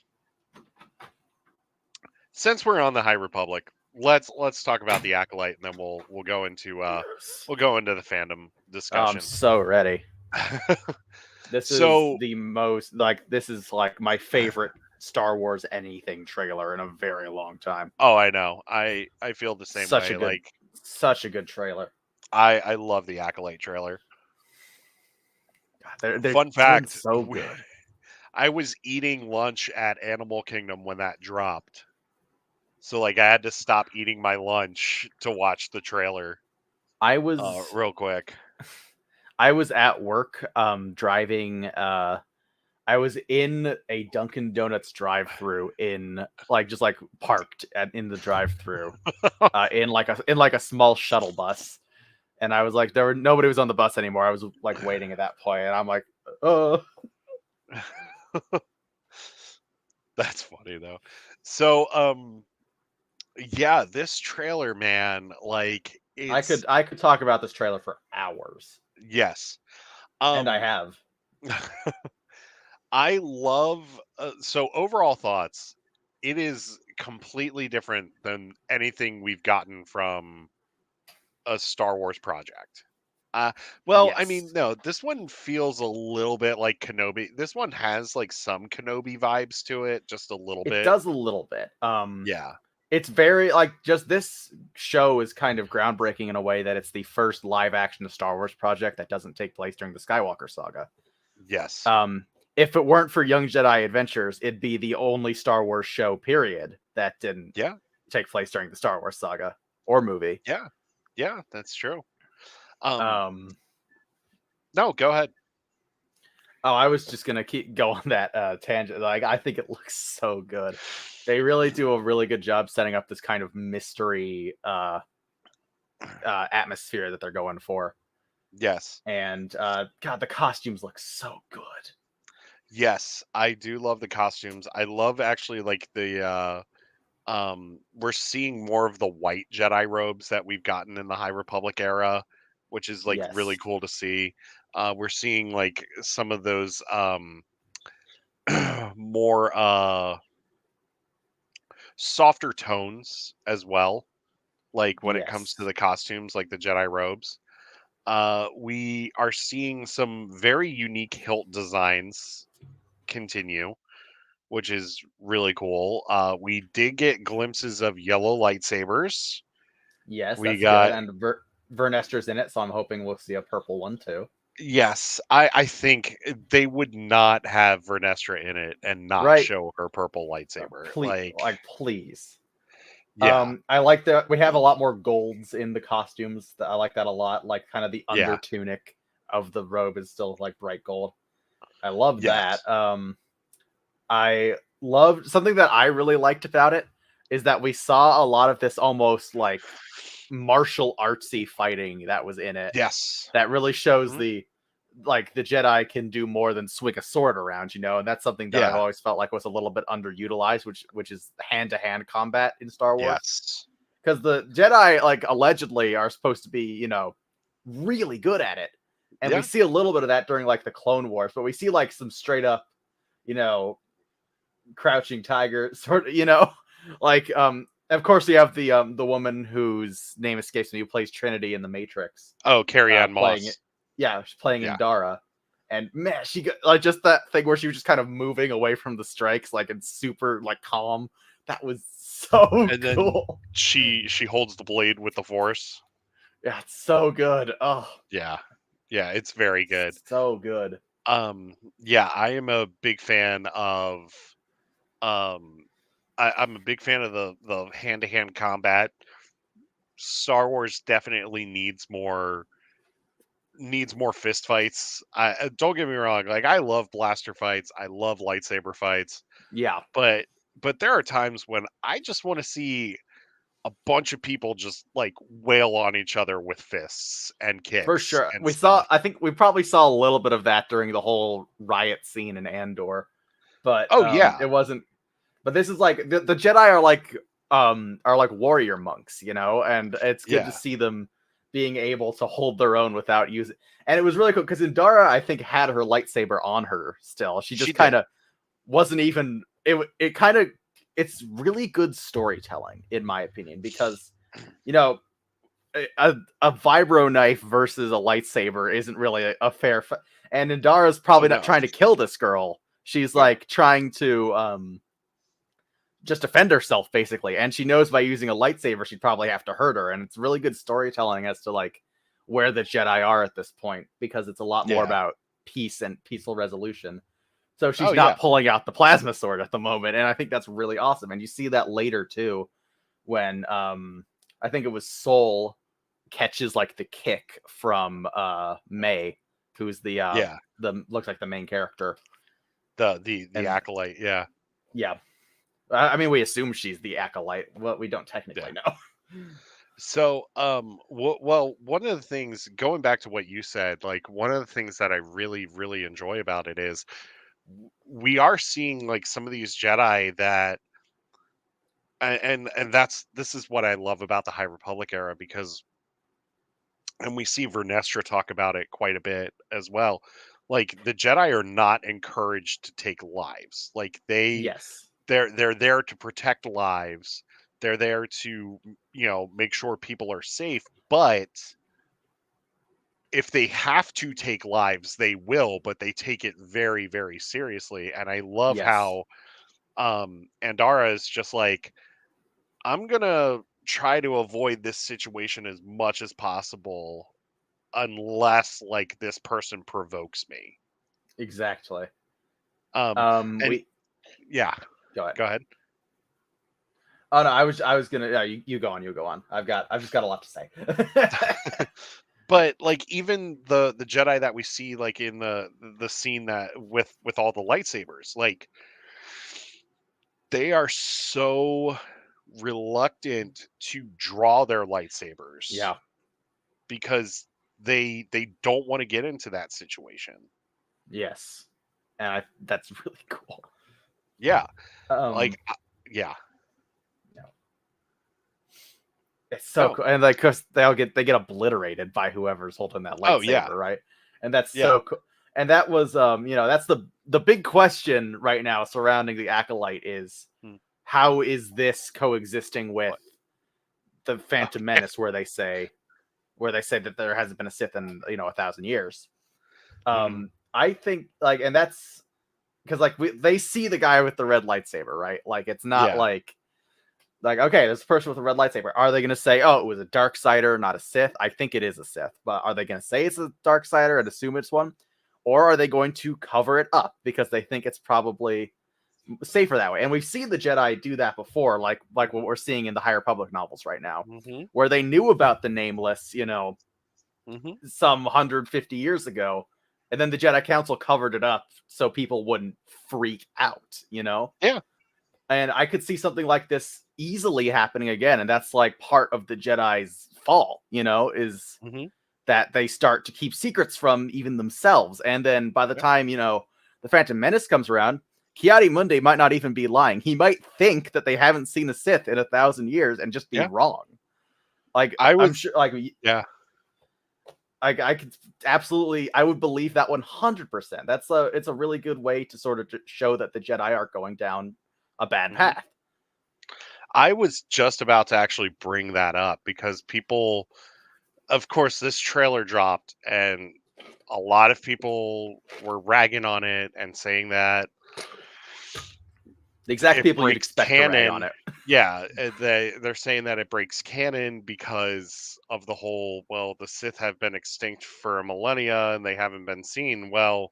since we're on the High Republic, let's talk about the Acolyte and then we'll go into the fandom Oh, I'm discussion. so ready. This is So the most like this is like my favorite Star Wars anything trailer in a very long time. oh, I know. I feel the same Such a way. good, Like such a good trailer. I love the Acolyte trailer. God, they're Fun doing fact, so good. I was eating lunch at Animal Kingdom when that dropped. So like I had to stop eating my lunch to watch the trailer I was real quick. I was at work driving I was in a Dunkin' Donuts drive-through in like just like parked in the drive-through in like a small shuttle bus, and I was like nobody was on the bus anymore. I was like waiting at that point, and I'm like, oh, That's funny though. So, yeah, this trailer, man, like it's I could talk about this trailer for hours, yes. and I Um, have. I love so overall thoughts. It is completely different than anything we've gotten from a Star Wars project. Uh, well, I mean, Yes, no, this one feels a little bit like Kenobi. This one has like some Kenobi vibes to it, just a little it bit. does a little bit. Yeah. It's very like just this show is kind of groundbreaking in a way that it's the first live action Star Wars project that doesn't take place during the Skywalker saga. Yes. Um, if it weren't for Young Jedi Adventures, it'd be the only Star Wars show, period, that didn't Yeah. take place during the Star Wars saga or movie. Yeah. Yeah. That's true. Um. Um, No, go ahead. oh, I was just gonna keep go on that tangent. Like, I think it looks so good. They really do a really good job setting up this kind of mystery atmosphere that they're going for. Yes. And God, the costumes look so good. Yes, I do love the costumes. I love actually like the we're seeing more of the white Jedi robes that we've gotten in the High Republic era, which is like really Yes, cool to see. We're seeing like some of those more softer tones as well, like when it comes to yes, the costumes, like the Jedi robes. We are seeing some very unique hilt designs continue, which is really cool. We did get glimpses of yellow lightsabers. yes. We That's good. got And Vernester's in it, so I'm hoping we'll see a purple one too. yes, I think they would not have Vernestra in it and not Right? show her purple lightsaber. Please, Like, like please. yeah, I like that we have a lot more golds in the costumes. I like that a lot. Like kind of the under yeah, tunic of the robe is still like bright gold. I love that. yes, I loved something that I really liked about it is that we saw a lot of this almost like martial artsy fighting that was in it. yes, That really shows mhm, the like the Jedi can do more than swing a sword around, and that's something that I've yeah, always felt like was a little bit underutilized, which is hand to hand combat in Star Wars. yes, Because the Jedi, like allegedly, are supposed to be, really good at it, and we yeah, see a little bit of that during like the Clone Wars, but we see like some straight up, you know, crouching tiger sort of, like of course you have the woman whose name escapes me who plays Trinity in the Matrix, oh, Carrie Ann playing it. Moss. Yeah, she's playing Yeah, Indara, and man, she got like just that thing where she was just kind of moving away from the strikes, like and super like calm. That was so and then cool. she holds the blade with the Force. Yeah, it's so good. Oh, Yeah, yeah, it's very good. so good. Yeah, I am a big fan of um I'm a big fan of the hand to hand combat. Star Wars definitely needs more fist fights. Don't get me wrong, like I love blaster fights, I love lightsaber fights, Yeah, but there are times when I just want to see a bunch of people just like wail on each other with fists and for kicks sure. and stuff. I think we probably saw a little bit of that during the whole riot scene in Andor, but Oh yeah. it wasn't. But this is like the Jedi are like warrior monks, and it's good to Yeah. see them being able to hold their own without using. And it was really cool because Indara, I think, had her lightsaber on her still. She She just kind did. of wasn't even. It kind of it's really good storytelling in my opinion because you know a vibro knife versus a lightsaber isn't really a fair and Indara's Oh probably not no. trying to kill this girl. She's No. like trying to just defend herself basically, and she knows by using a lightsaber she'd probably have to hurt her, and it's really good storytelling as to like where the Jedi are at this point because it's a lot more Yeah. about peace and peaceful resolution. So Oh she's yeah. not pulling out the plasma sword at the moment, and I think that's really awesome. And you see that later too when I think it was Soul catches like the kick from May, who's Yeah. the looks like the main character. The And acolyte. Yeah. yeah, I mean we assume she's the acolyte. Well, we don't Yeah. technically know. So, well, one of the things going back to what you said, like one of the things that I really, really enjoy about it is we are seeing like some of these Jedi that and this is what I love about the High Republic era, because and we see Vernestra talk about it quite a bit as well. Like the Jedi are not encouraged to take lives. Like Yes. they're there to protect lives. They're there to, make sure people are safe, but if they have to take lives, they will, but they take it very, very seriously. And I love Yes. how Andara is just like, I'm gonna try to avoid this situation as much as possible unless like this person provokes me. Exactly. Um and We yeah, go ahead. go ahead. Oh no, I was gonna. Yeah, you go on. You go on. I've just got a lot to say. But like even the Jedi that we see like in the scene that with all the lightsabers, like they are so reluctant to draw their lightsabers Yeah. because they don't want to get into that situation. Yes. And that's really cool. Yeah. Um. Like yeah. No, it's so No. cool, and like, cause they get obliterated by whoever's holding that Oh yeah. lightsaber, right? And that's Yeah. so cool. And that was, that's the big question right now surrounding the Acolyte is Hmm. how is this coexisting with What? the Phantom Yeah. Menace, where they say that there hasn't been a Sith in 1,000 years. Mhm. I think, like, and that's because, like, they see the guy with the red lightsaber, right? Like, it's not Yeah. like, okay, there's a person with a red lightsaber. Are they going to say, oh, it was a dark sider, not a Sith? I think it is a Sith, but are they going to say it's a dark sider and assume it's one, or are they going to cover it up because they think it's probably safer that way? And we've seen the Jedi do that before, like what we're seeing in the High Republic novels right now, Mhm. where they knew about the Nameless, Mhm. some 150 years ago, and then the Jedi Council covered it up so people wouldn't freak out. Yeah. And I could see something like this easily happening again, and that's like part of the Jedi's fall, is Mhm. that they start to keep secrets from even themselves. And then by the Yeah. time, the Phantom Menace comes around, Kiadi Mundi might not even be lying. He might think that they haven't seen a Sith in 1,000 years and just be Yeah. wrong. Like, I I'm was sure, like, yeah. I could absolutely, I would believe that 100%. It's a really good way to sort of show that the Jedi are going down a bad Mhm. path. I was just about to actually bring that up because people, of course, this trailer dropped and a lot of people were ragging on it and saying that The exact it people you'd breaks expect to rag on canon. it. Yeah, they're saying that it breaks canon because of the whole, well, the Sith have been extinct for a millennia and they haven't been seen. Well,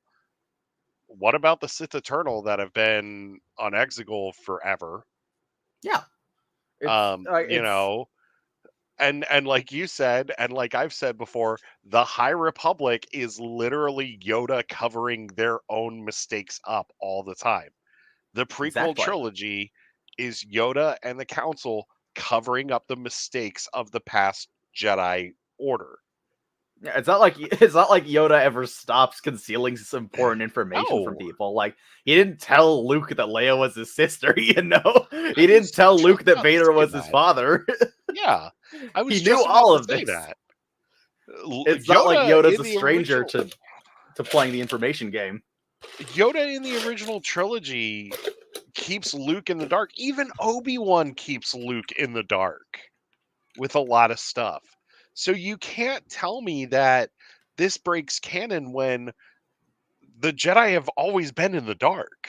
what about the Sith Eternal that have been on Exegol forever? Yeah, it's Um, like you it's know, and like you said, and like I've said before, the High Republic is literally Yoda covering their own mistakes up all the time. The prequel exactly. trilogy is Yoda and the Council covering up the mistakes of the past Jedi Order. Yeah, it's not like Yoda ever stops concealing some important information from No, people. Like, he didn't tell Luke that Leia was his sister. He I didn't was tell just Luke that about to Vader say was his that. father. Yeah, I was He knew just about all to of say this. that. It's not like Yoda Yoda's in a the stranger original to playing the information game. Yoda in the original trilogy keeps Luke in the dark. Even Obi-Wan keeps Luke in the dark with a lot of stuff. So you can't tell me that this breaks canon when the Jedi have always been in the dark.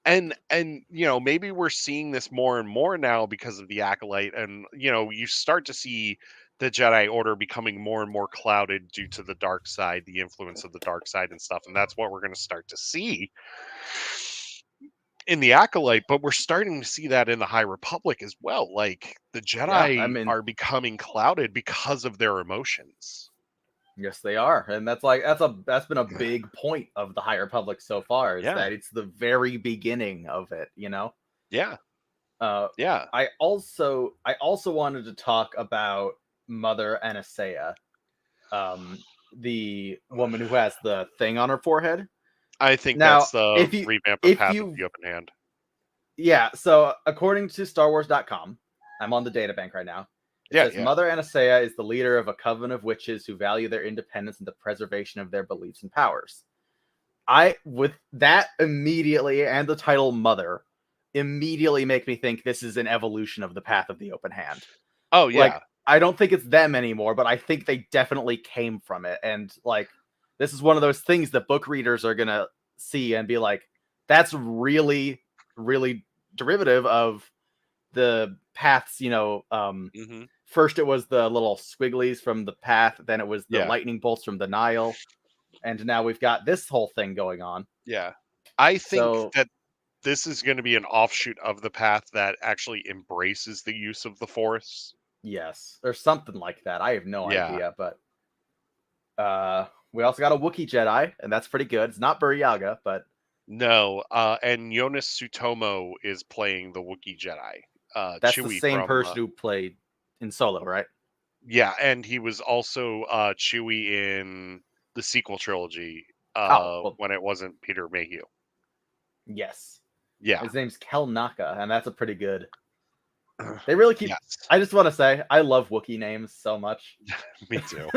And maybe we're seeing this more and more now because of the Acolyte, and you start to see the Jedi Order becoming more and more clouded due to the dark side, the influence of the dark side and stuff, and that's what we're going to start to see in the Acolyte. But we're starting to see that in the High Republic as well. Like the Yeah, I Jedi mean, are becoming clouded because of their emotions. yes, they are, and that's been a big point of the High Republic so far, is Yeah, that it's the very beginning of it. yeah, Uh, yeah. I also wanted to talk about Mother Anastasia, the woman who has the thing on her forehead. I think Now, that's the if you revamp of if Path of you the Open Hand. yeah, so according to StarWars.com, I'm on the databank right now. It Yeah, says yeah. Mother Anastasia is the leader of a coven of witches who value their independence and the preservation of their beliefs and powers. With that immediately, and the title Mother, immediately make me think this is an evolution of the Path of the Open Hand. Oh, Like, yeah. I don't think it's them anymore, but I think they definitely came from it. And like, this is one of those things that book readers are gonna see and be like, that's really, really derivative of the paths, Hmm. first it was the little squigglies from the path, then it was the Yeah, lightning bolts from the Nile, and now we've got this whole thing going on. yeah. I think So that this is going to be an offshoot of the path that actually embraces the use of the Force. yes, or something like that. I have no Yeah. idea, but we also got a Wookiee Jedi, and that's pretty good. It's not Buryaga, but No, and Jonas Sutomo is playing the Wookiee Jedi. that's the Chewie same from person who played in Solo, right? yeah, and he was also Chewie in the sequel trilogy Oh, well, when it wasn't Peter Mayhew. yes. Yeah. His name's Kel Naka, and that's a pretty good. They really keep. Yes, I just want to say, I love Wookiee names so much. me too.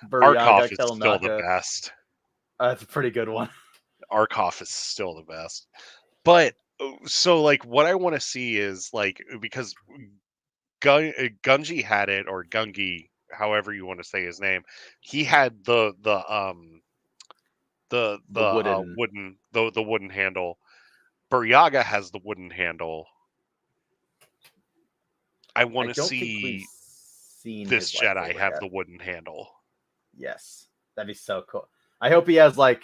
Buryaga, Arkoff is Kel still the Naka. best. That's a pretty good one. Arkoff is still the best. But so like what I want to see is like because Gungi had it, or Gungi, however you want to say his name, he had The wooden. the wooden handle. Buryaga has the wooden handle. I I want to don't think we've see seen this his Jedi lightsaber have yet. the wooden handle. Yes, that'd be so cool. I hope he has like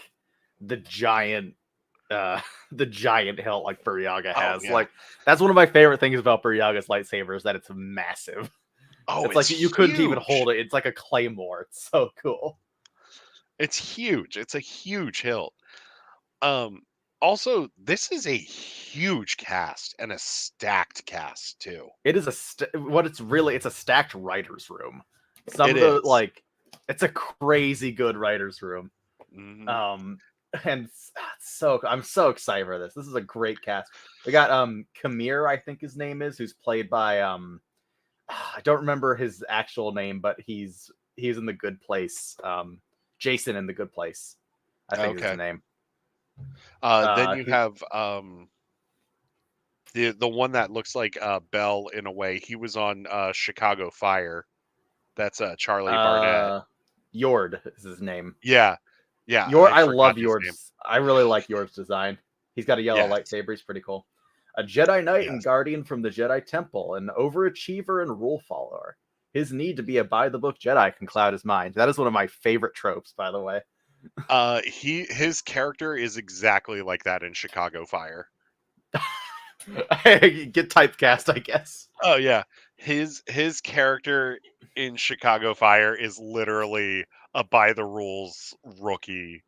the giant, the giant hilt like Buryaga Oh has. yeah. Like that's one of my favorite things about Buryaga's lightsaber is that it's massive. Oh, It's it's like you couldn't even huge. hold it. It's like a claymore. It's so cool. It's huge. It's a huge hilt. Um, Also, this is a huge cast and a stacked cast too. It is what it's really. It's a stacked writers' room. Some It of the is. it's a crazy good writers' room. Hmm. Um, and so I'm so excited for this. This is a great cast. We got Kamir, I think his name is, who's played by I don't remember his actual name, but he's in The Good Place. Jason in The Good Place, I think is his Okay. name. Then you He have the one that looks like Bell in a way. He was on Chicago Fire. That's Charlie Barnett. uh Yord is his name. Yeah, yeah. Yord, I I forgot love his name. Yord's. I really like Yord's design. He's got a yellow Yes, lightsaber. He's pretty cool. A Jedi Knight and yes. Guardian from the Jedi Temple, an overachiever and rule follower. His need to be a by the book Jedi can cloud his mind. That is one of my favorite tropes, by the way. His character is exactly like that in Chicago Fire. Get typecast, I guess. Oh yeah, his character in Chicago Fire is literally a by the rules rookie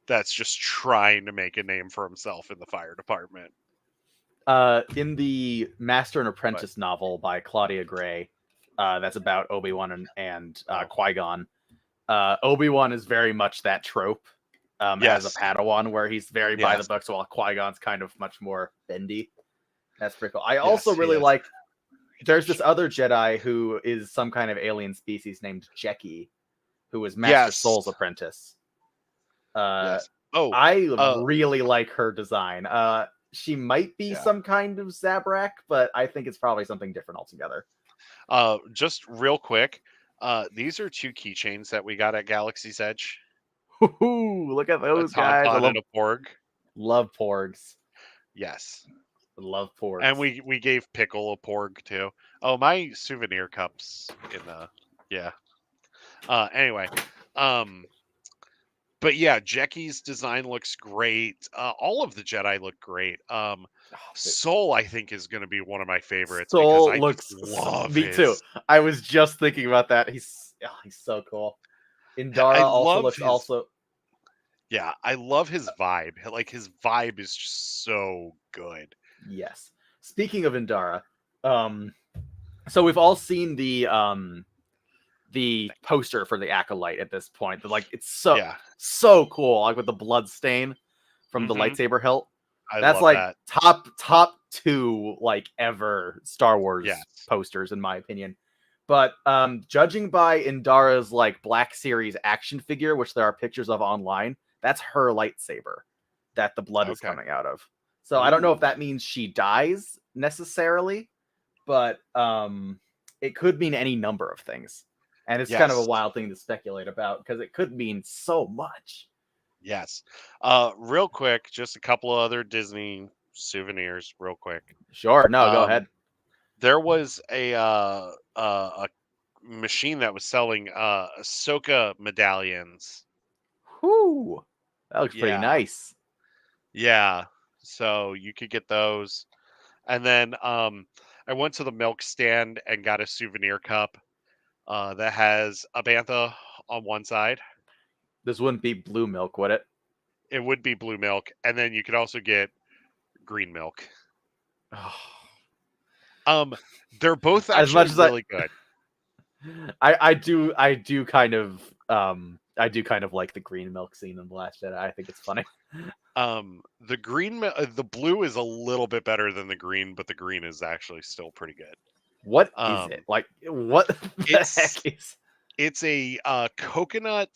that's just trying to make a name for himself in the fire department. In the Master and But Apprentice novel by Claudia Gray, that's about Obi-Wan and oh Qui-Gon. Obi-Wan is very much that trope as a yes, Padawan, where he's very by the yes, books, while Qui-Gon's kind of much more bendy. That's pretty cool. I yes, also he really is. like. There's this other Jedi who is some kind of alien species named Jeki, who is Master Yes, Soul's apprentice. Uh, yes. Oh, I uh, really like her design. She might be yeah. some kind of Zabrak, but I think it's probably something different altogether. Just real quick, these are two keychains that we got at Galaxy's Edge. Woohoo! Look at A those guys. I tauntaun and a porg. love porgs. Yes, Love and porgs. we gave Pickle a porg too. Oh, my souvenir cups in the yeah. Anyway, um, but yeah, Jeki's design looks great. All of the Jedi look great. Oh, Soul, I think, is going to be one of my favorites because Soul I just looks. love Me too. his. I was just thinking about that. He's so cool. I Indara also love looks his. also. Yeah, I love his vibe. Like his vibe is just so good. Yes. Speaking of Indara, um, so we've all seen the poster for the Acolyte at this point. Like it's Yeah. so cool, like with the blood stain from the Mm-hmm. lightsaber hilt. I That's love like that. top two like ever Star Wars Yes. posters in my opinion. But judging by Indara's like Black Series action figure, which there are pictures of online, that's her lightsaber that the blood is Okay. coming out of. So I don't know if Ooh. that means she dies necessarily, but it could mean any number of things. And it's kind of a Yes. wild thing to speculate about because it could mean so much. Yes. Real quick, just a couple of other Disney souvenirs, real quick. Sure, no, go Um, ahead. there was a machine that was selling Ahsoka medallions. Whew, that looks pretty Yeah. nice. Yeah. So you could get those. And then I went to the milk stand and got a souvenir cup that has a bantha on one side. This wouldn't be blue milk, would it? It would be blue milk, and then you could also get green milk. Um, they're both As actually much as really good. I do kind of like the green milk scene in the Last Jedi. I think it's funny. The blue is a little bit better than the green, but the green is actually still pretty good. What is it? Like what the heck It's is it's a coconut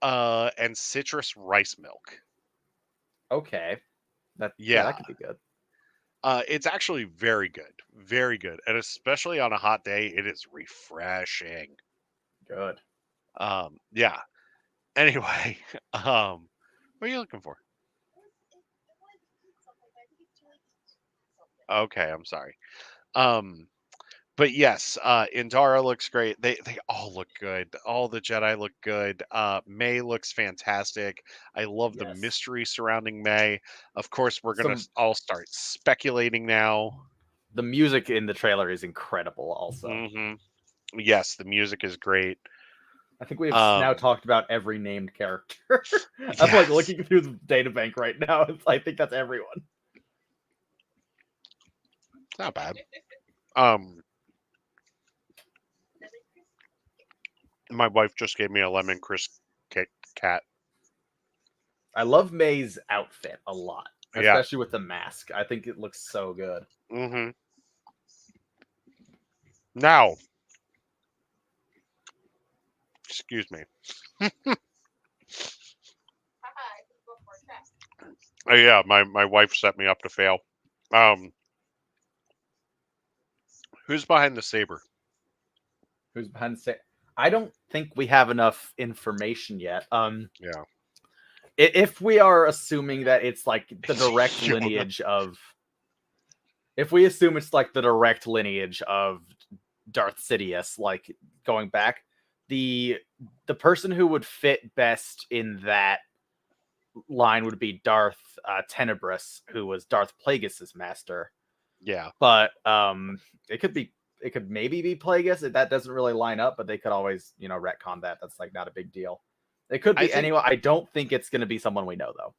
and citrus rice milk. okay. That Yeah, that could be good. it's actually very good, and especially on a hot day, it is refreshing. Good. Yeah. Anyway, what are you looking for? Okay, I'm sorry. Um, but yes, Indara looks great. They all look good. All the Jedi look good. May looks fantastic. I love the Yes. mystery surrounding May. Of course, we're gonna Some all start speculating now. the music in the trailer is incredible also. Hmm. Yes, the music is great. I think we have now Um, talked about every named character. I'm like yes, looking through the data bank right now. I think that's everyone. it's not bad. Um, my wife just gave me a lemon crisp Kit Kat. I love May's outfit a lot, Yeah. especially with the mask. I think it looks so good. Hmm. Now, excuse me. Yeah, my wife set me up to fail. Um, who's behind the saber? Who's behind the sa- I don't think we have enough information yet. Yeah, If we are assuming that it's like the it's direct Fiona. lineage of, if we assume it's like the direct lineage of Darth Sidious, like going back, the person who would fit best in that line would be Darth Tenebrous, who was Darth Plagueis's master. Yeah, But it could maybe be Plagueis. That doesn't really line up, but they could always retcon that. That's like not a big deal. It could I be think anyone. I don't think it's going to be someone we know though.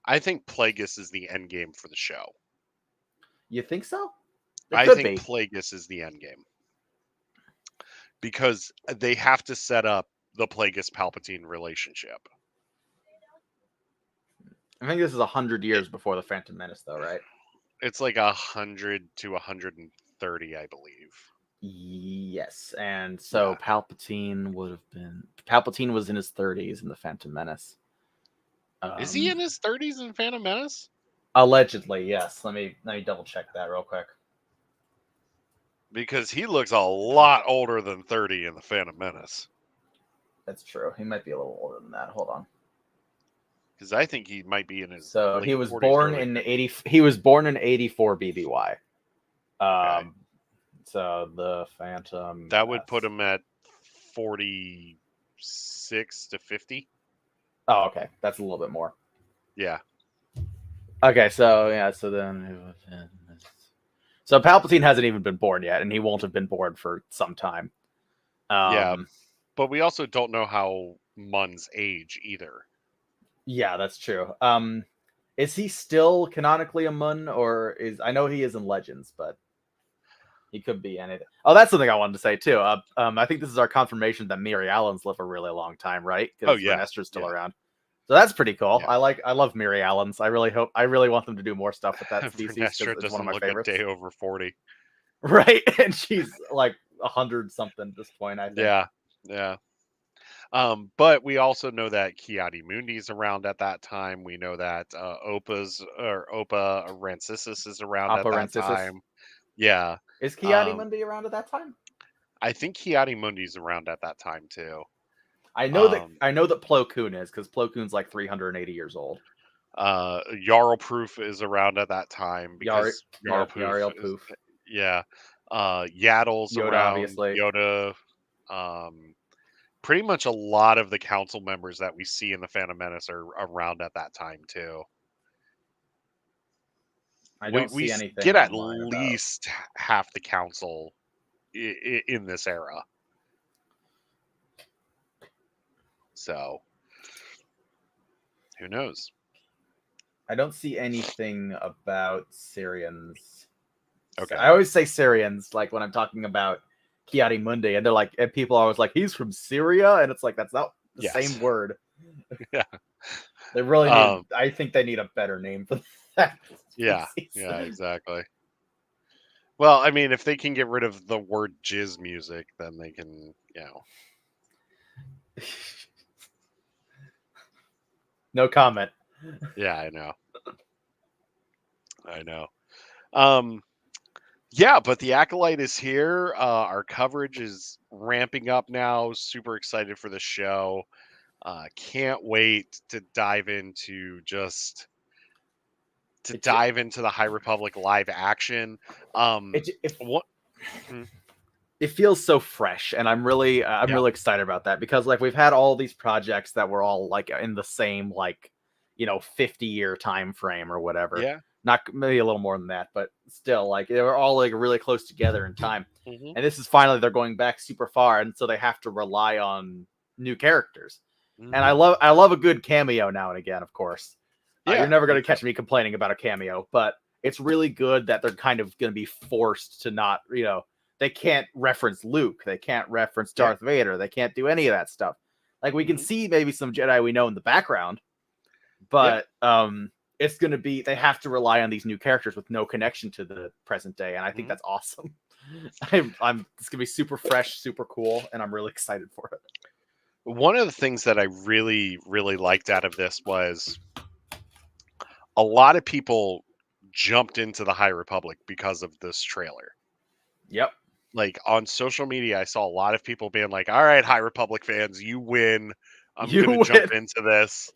I think Plagueis is the end game for the show. You think so? It I could think be. Plagueis is the end game because they have to set up the Plagueis Palpatine relationship. I think this is 100 It, years before the Phantom Menace, though, right? it's like 100 to 130, I believe. Yes, and so Yeah, Palpatine was in his 30s in the Phantom Menace. is he in his 30s in Phantom Menace? Allegedly, yes. Let me double check that real quick. Because he looks a lot older than 30 in the Phantom Menace. That's true. He might be a little older than that. Hold on. Because I think he might be in his So late he was 40s, born early in 50s. 80. He was born in 84 BBY. Okay. So the Phantom That would put Menace. him at 46 to 50. Oh, okay. That's a little bit more. Yeah. Okay, so yeah, so Palpatine hasn't even been born yet, and he won't have been born for some time. Yeah. But we also don't know how Mun's age either. Yeah, that's true. Is he still canonically a Mun, or I know he is in Legends, but He could be anything. Oh, that's something I wanted to say too. I think this is our confirmation that Miri Allen's live a really long time, right? Oh Because yeah, Renestra's still yeah, around. So that's pretty cool. yeah. I love Miri Allen's. I really want them to do more stuff with that species because Vernestra it's one of doesn't my look a favorites. day over 40. Right, and she's like 100 something at this point, I think. Yeah, yeah. But we also know that Kiadi Mundi's around at that time. We know that Opa Rancisis is around at Oppo that Rancisis. time. Yeah. Is Kiadi Um, Mundi around at that time? I think Kiadi Mundi's around at that time too. I know that Um, Plo Koon is because Plo Koon's like 380 years old. Jarl Proof is around at that time because Jarl Yep, Proof Yariel is, Poof. yeah. Yaddle's Yoda, around, obviously. Yoda. Um, Pretty much a lot of the council members that we see in the Phantom Menace are around at that time too. I We don't we see anything get at online about. least half the council in this era. So who knows? I don't see anything about Syrians. Okay. I always say Syrians, like when I'm talking about Kiadi Mundi, and they're like, and people are always like, he's from Syria, and it's like that's not the Yes. same word. Yeah. They really need. Um. I think they need a better name for that Yeah. species. Yeah. Exactly. Well, I mean, if they can get rid of the word jizz music, then they can, No comment. Yeah, I know. I know. Um. Yeah, but the Acolyte is here. Our coverage is ramping up now. Super excited for the show. Can't wait to dive into the High Republic live action. It, it, What? Hmm, it feels so fresh, and I'm yeah, really excited about that because like we've had all these projects that were all like in the same 50-year time frame or whatever. yeah, Not maybe a little more than that, but still like they were all like really close together in time. hmm, And this is finally they're going back super far, and so they have to rely on new characters. And hmm, I love a good cameo now and again, of course. You're yeah, never me going to too. catch me complaining about a cameo, but it's really good that they're kind of going to be forced to not, they can't reference Luke, they can't reference Yeah, Darth Vader, they can't do any of that stuff. Like we can hmm, see maybe some Jedi we know in the background, yeah, but it's going to be they have to rely on these new characters with no connection to the present day, and I think hmm. that's awesome. I'm it's gonna be super fresh, super cool, and I'm really excited for it. One of the things that I really, really liked out of this was a lot of people jumped into the High Republic because of this trailer. Yep. Like on social media, I saw a lot of people being like, "All right, High Republic fans, you win. I'm You gonna jump win. into this."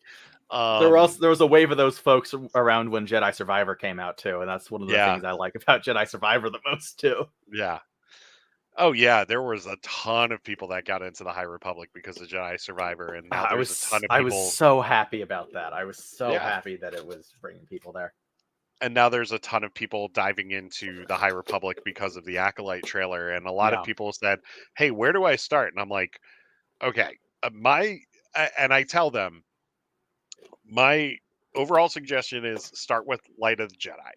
There Um, was a wave of those folks around when Jedi Survivor came out too, and that's one of the yeah, things I like about Jedi Survivor the most too. yeah. Oh yeah, there was a ton of people that got into the High Republic because of Jedi Survivor, and now there's a ton of I was people. so happy about that. I was so Yeah, happy that it was bringing people there. and now there's a ton of people diving into the High Republic because of the Acolyte trailer, and a lot of Yeah. people said, "Hey, where do I start?" And I'm like, "Okay, and I tell them my overall suggestion is start with Light of the Jedi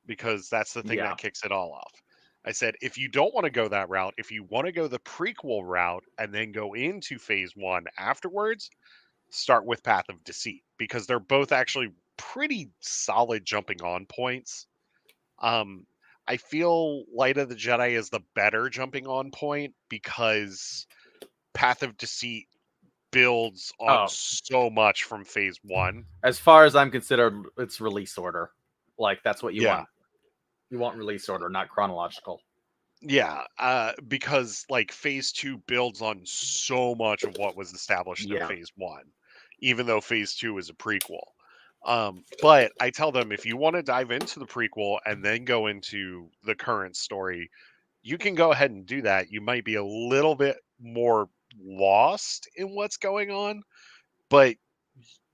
because that's the thing Yeah. that kicks it all off." I said, if you don't want to go that route, if you want to go the prequel route and then go into phase one afterwards, start with Path of Deceit because they're both actually pretty solid jumping on points. Um, I feel Light of the Jedi is the better jumping on point because Path of Deceit builds on Oh, so much from phase one. as far as I'm considered, it's release order. Like that's what you Yeah. want. You want release order, not chronological. Yeah, because like phase two builds on so much of what was established in Yeah. phase one, even though phase two is a prequel. But I tell them if you want to dive into the prequel and then go into the current story, you can go ahead and do that. You might be a little bit more lost in what's going on, but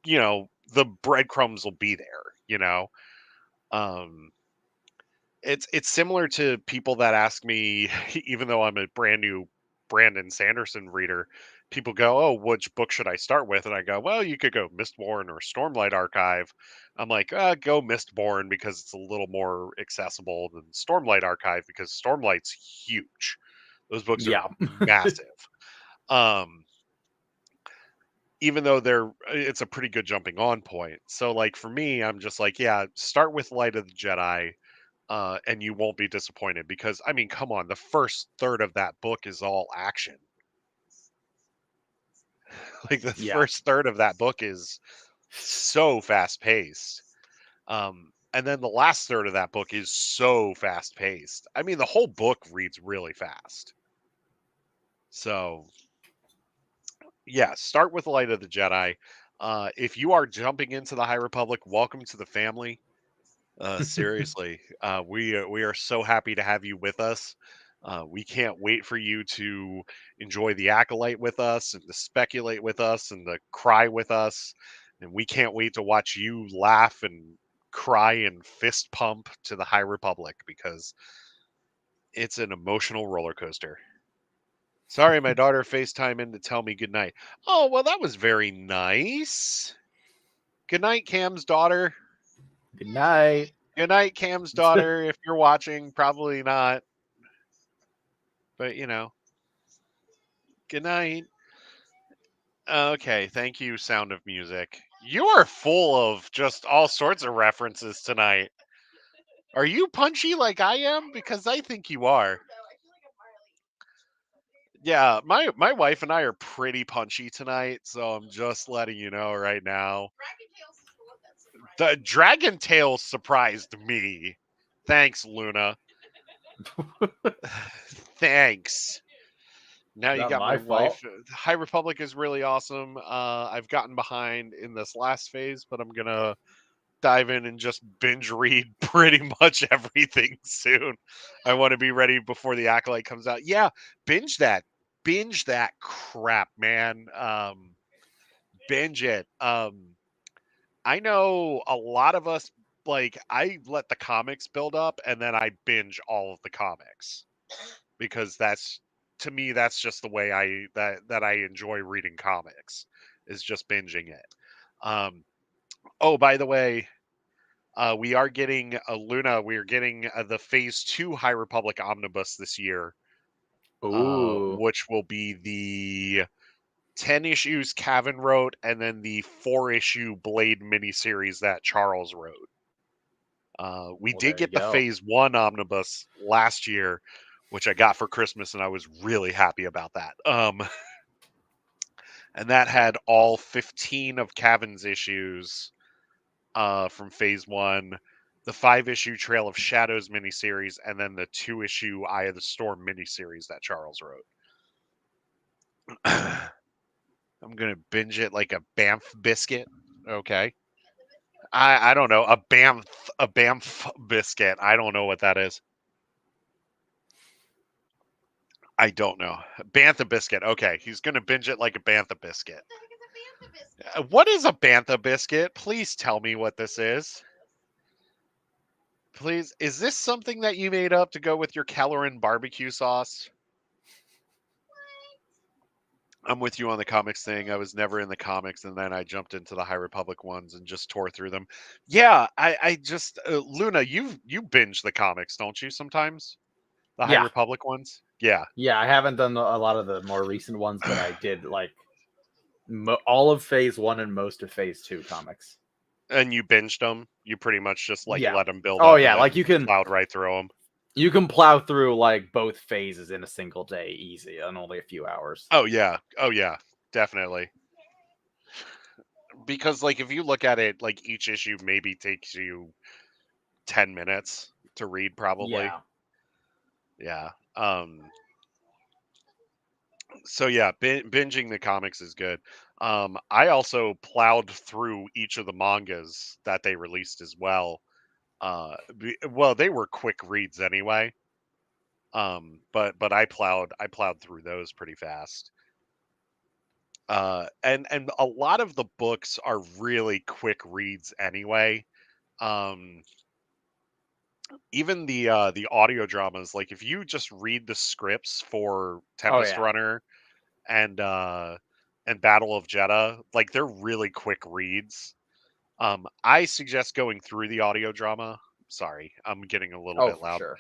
the breadcrumbs will be there. Um, it's similar to people that ask me, even though I'm a brand new Brandon Sanderson reader, people go, "Oh, which book should I start with?" And I go, "Well, you could go Mistborn or Stormlight Archive." I'm like, "Go Mistborn because it's a little more accessible than Stormlight Archive because Stormlight's huge. Those books are Yeah. massive." Um, even though it's a pretty good jumping on point. So like for me, I'm just like, yeah, start with Light of the Jedi, and you won't be disappointed because I mean, come on, the first third of that book is all action. Like the Yeah. first third of that book is so fast paced. And then the last third of that book is so fast paced. I mean, the whole book reads really fast. So yeah, start with Light of the Jedi. If you are jumping into the High Republic, welcome to the family. Seriously, we are so happy to have you with us. We can't wait for you to enjoy the Acolyte with us and to speculate with us and to cry with us. And we can't wait to watch you laugh and cry and fist pump to the High Republic because it's an emotional roller coaster. Sorry, my daughter FaceTime in to tell me goodnight. Oh, well, that was very nice. Good night, Cam's daughter. Good night. Good night, Cam's daughter. If you're watching, probably not. But, good night. Okay, thank you, Sound of Music. You are full of just all sorts of references tonight. Are you punchy like I am? Because I think you are. Yeah, my wife and I are pretty punchy tonight, so I'm just letting you know right now. The Dragon Tail surprised me. Thanks, Luna. Thanks. Now you Not got my my fault. wife. High Republic is really awesome. I've gotten behind in this last phase, but I'm gonna dive in and just binge read pretty much everything soon. I want to be ready before the Acolyte comes out. Yeah, binge that. Binge that crap, man. Binge it. I know a lot of us like I let the comics build up and then I binge all of the comics because that's to me that's just the way that I enjoy reading comics is just binging it. Um oh, by the way, we are getting Luna. We are getting the Phase 2 High Republic Omnibus this year, Ooh. which will be the 10 issues Cavan wrote and then the 4-issue Blade miniseries that Charles wrote. We Well, did there you get the go. Phase 1 Omnibus last year, which I got for Christmas, and I was really happy about that. And that had all 15 of Cavan's issues from Phase 1, the 5-issue Trail of Shadows miniseries, and then the 2-issue Eye of the Storm miniseries that Charles wrote. I'm gonna binge it like a Banff biscuit. Okay. I don't know. A Banff biscuit. I don't know what that is. I don't know. Bantha biscuit. Okay, he's gonna binge it like a Bantha biscuit. What is a Bantha biscuit? Please tell me what this is. Please, is this something that you made up to go with your Kelleran barbecue sauce? I'm with you on the comics thing. I was never in the comics, and then I jumped into the High Republic ones and just tore through them. Yeah, I just Luna, you binge the comics, don't you? Sometimes the High Yeah. Republic ones. Yeah, Yeah, I haven't done a lot of the more recent ones, but I did like all of Phase 1 and most of Phase 2 comics. and you binged them. You pretty much just like Yeah. let them build Oh up and yeah, like then plowed right through them. you can plow through like both phases in a single day easy in only a few hours. Oh yeah, definitely. Because like if you look at it, like each issue maybe takes you 10 minutes to read, probably. Yeah. Yeah. So yeah, binging the comics is good. I also plowed through each of the mangas that they released as well. Well, they were quick reads anyway. But I plowed through those pretty fast. And a lot of the books are really quick reads anyway. Um, even the audio dramas, like if you just read the scripts for Oh Tempest yeah. Runner and Battle of Jeddah. Like, they're really quick reads. I suggest going through the audio drama. Sorry, I'm getting a little Oh, bit for loud. sure.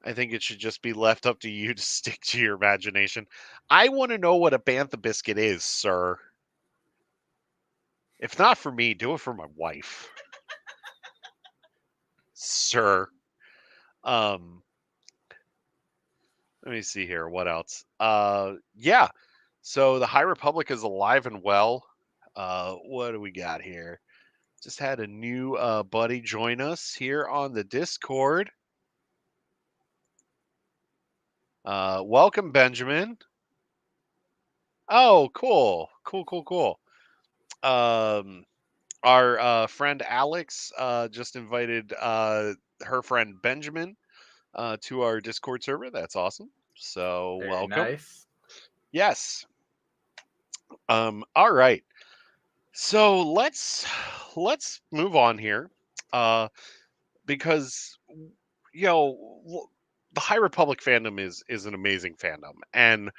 I think it should just be left up to you to stick to your imagination. I want to know what a bantha biscuit is, sir. If not for me, do it for my wife, sir. Um, Let me see here. What else? Yeah. So the High Republic is alive and well. What do we got here? Just had a new buddy join us here on the Discord. Welcome, Benjamin. Oh, cool. Cool. Um, our friend Alex just invited her friend Benjamin to our Discord server. That's awesome. So Very welcome. nice. Yes. All right. So let's move on here, because the High Republic fandom is an amazing fandom, and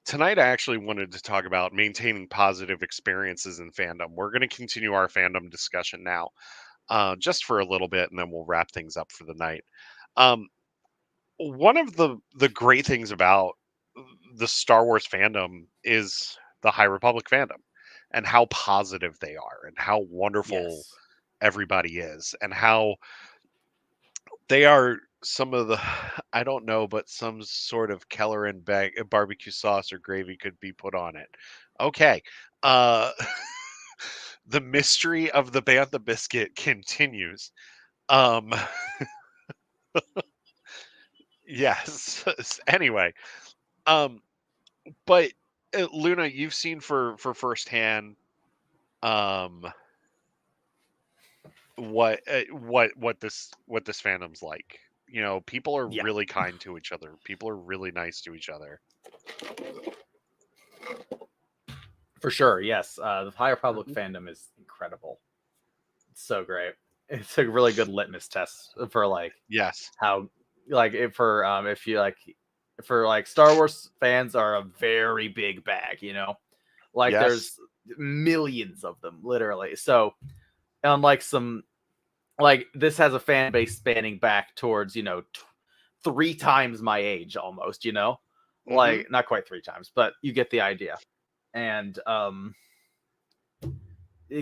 tonight I actually wanted to talk about maintaining positive experiences in fandom. We're going to continue our fandom discussion now, just for a little bit, and then we'll wrap things up for the night. Um, One of the great things about the Star Wars fandom is the High Republic fandom and how positive they are and how wonderful Yes. everybody is and how they are some of the I don't know, but some sort of Keller and barbecue sauce or gravy could be put on it. Okay. Uh the mystery of the bantha biscuit continues. Um yes. Anyway, um but Luna, you've seen for firsthand um what this fandom's like. People are Yeah, really kind to each other. People are really nice to each other. for sure. Yes. The High Republic Mhm. fandom is incredible. It's so great. It's a really good litmus test for like Yes. how like if you like for like Star Wars fans are a very big bag, Like Yes. there's millions of them literally. So unlike some like this has a fan base spanning back towards, three times my age almost, Mhm. Like not quite three times, but you get the idea. And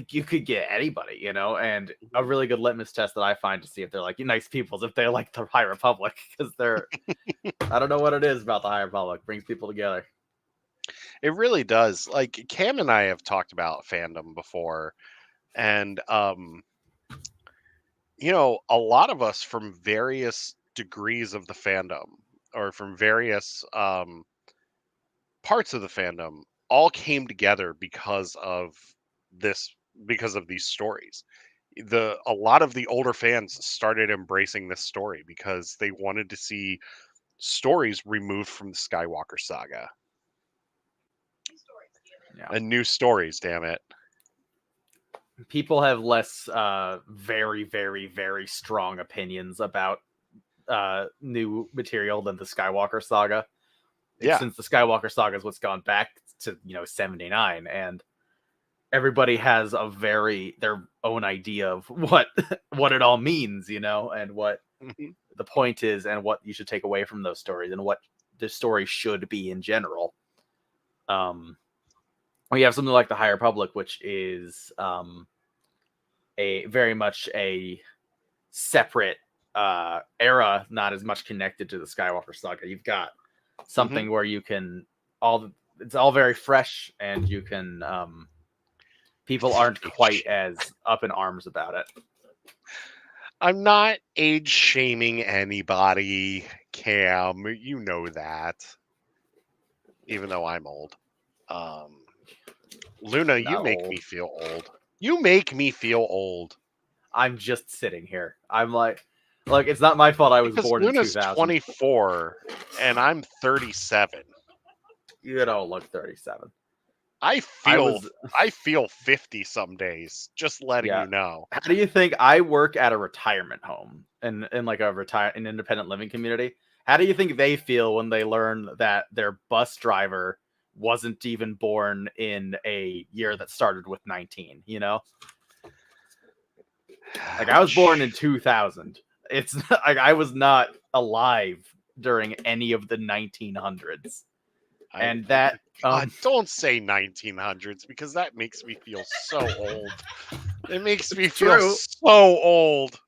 you could get anybody, and a Mhm. really good litmus test that I find to see if they're like nice people, if they like the High Republic, because I don't know what it is about the High Republic brings people together. It really does. Like Cam and I have talked about fandom before, and a lot of us from various degrees of the fandom or from various parts of the fandom all came together this because of these stories. A lot of the older fans started embracing this story because they wanted to see stories removed from the Skywalker saga Yeah, and new stories, damn it. people have less very very very strong opinions about new material than the Skywalker saga. Yeah. Since the Skywalker saga is what's gone back to 79, and everybody has their own idea of what what it all means, and what Mhm. the point is, and what you should take away from those stories, and what the story should be in general. Um, we have something like the High Republic, which is a very much a separate era, not as much connected to the Skywalker saga. You've got Mhm. something where you can all it's all very fresh, and you can people aren't quite as up in arms about it. I'm not age shaming anybody, Cam. You know that. Even though I'm old. Um, Luna, You're you not make me old. feel old. You make me feel old. I'm just sitting here. I'm like it's not my fault I was Because born in Luna's 2000. 24 and I'm 37. You don't look 37. I I feel was I feel 50 some days, just letting Yeah. you know. How do you think I work at a retirement home and in like an independent living community? How do you think they feel when they learn that their bus driver wasn't even born in a year that started with 19? You know, like I was born in 2000. It's like I was not alive during any of the 1900s, and that don't say 1900s because that makes me feel so old. It makes me it's feel true. so old.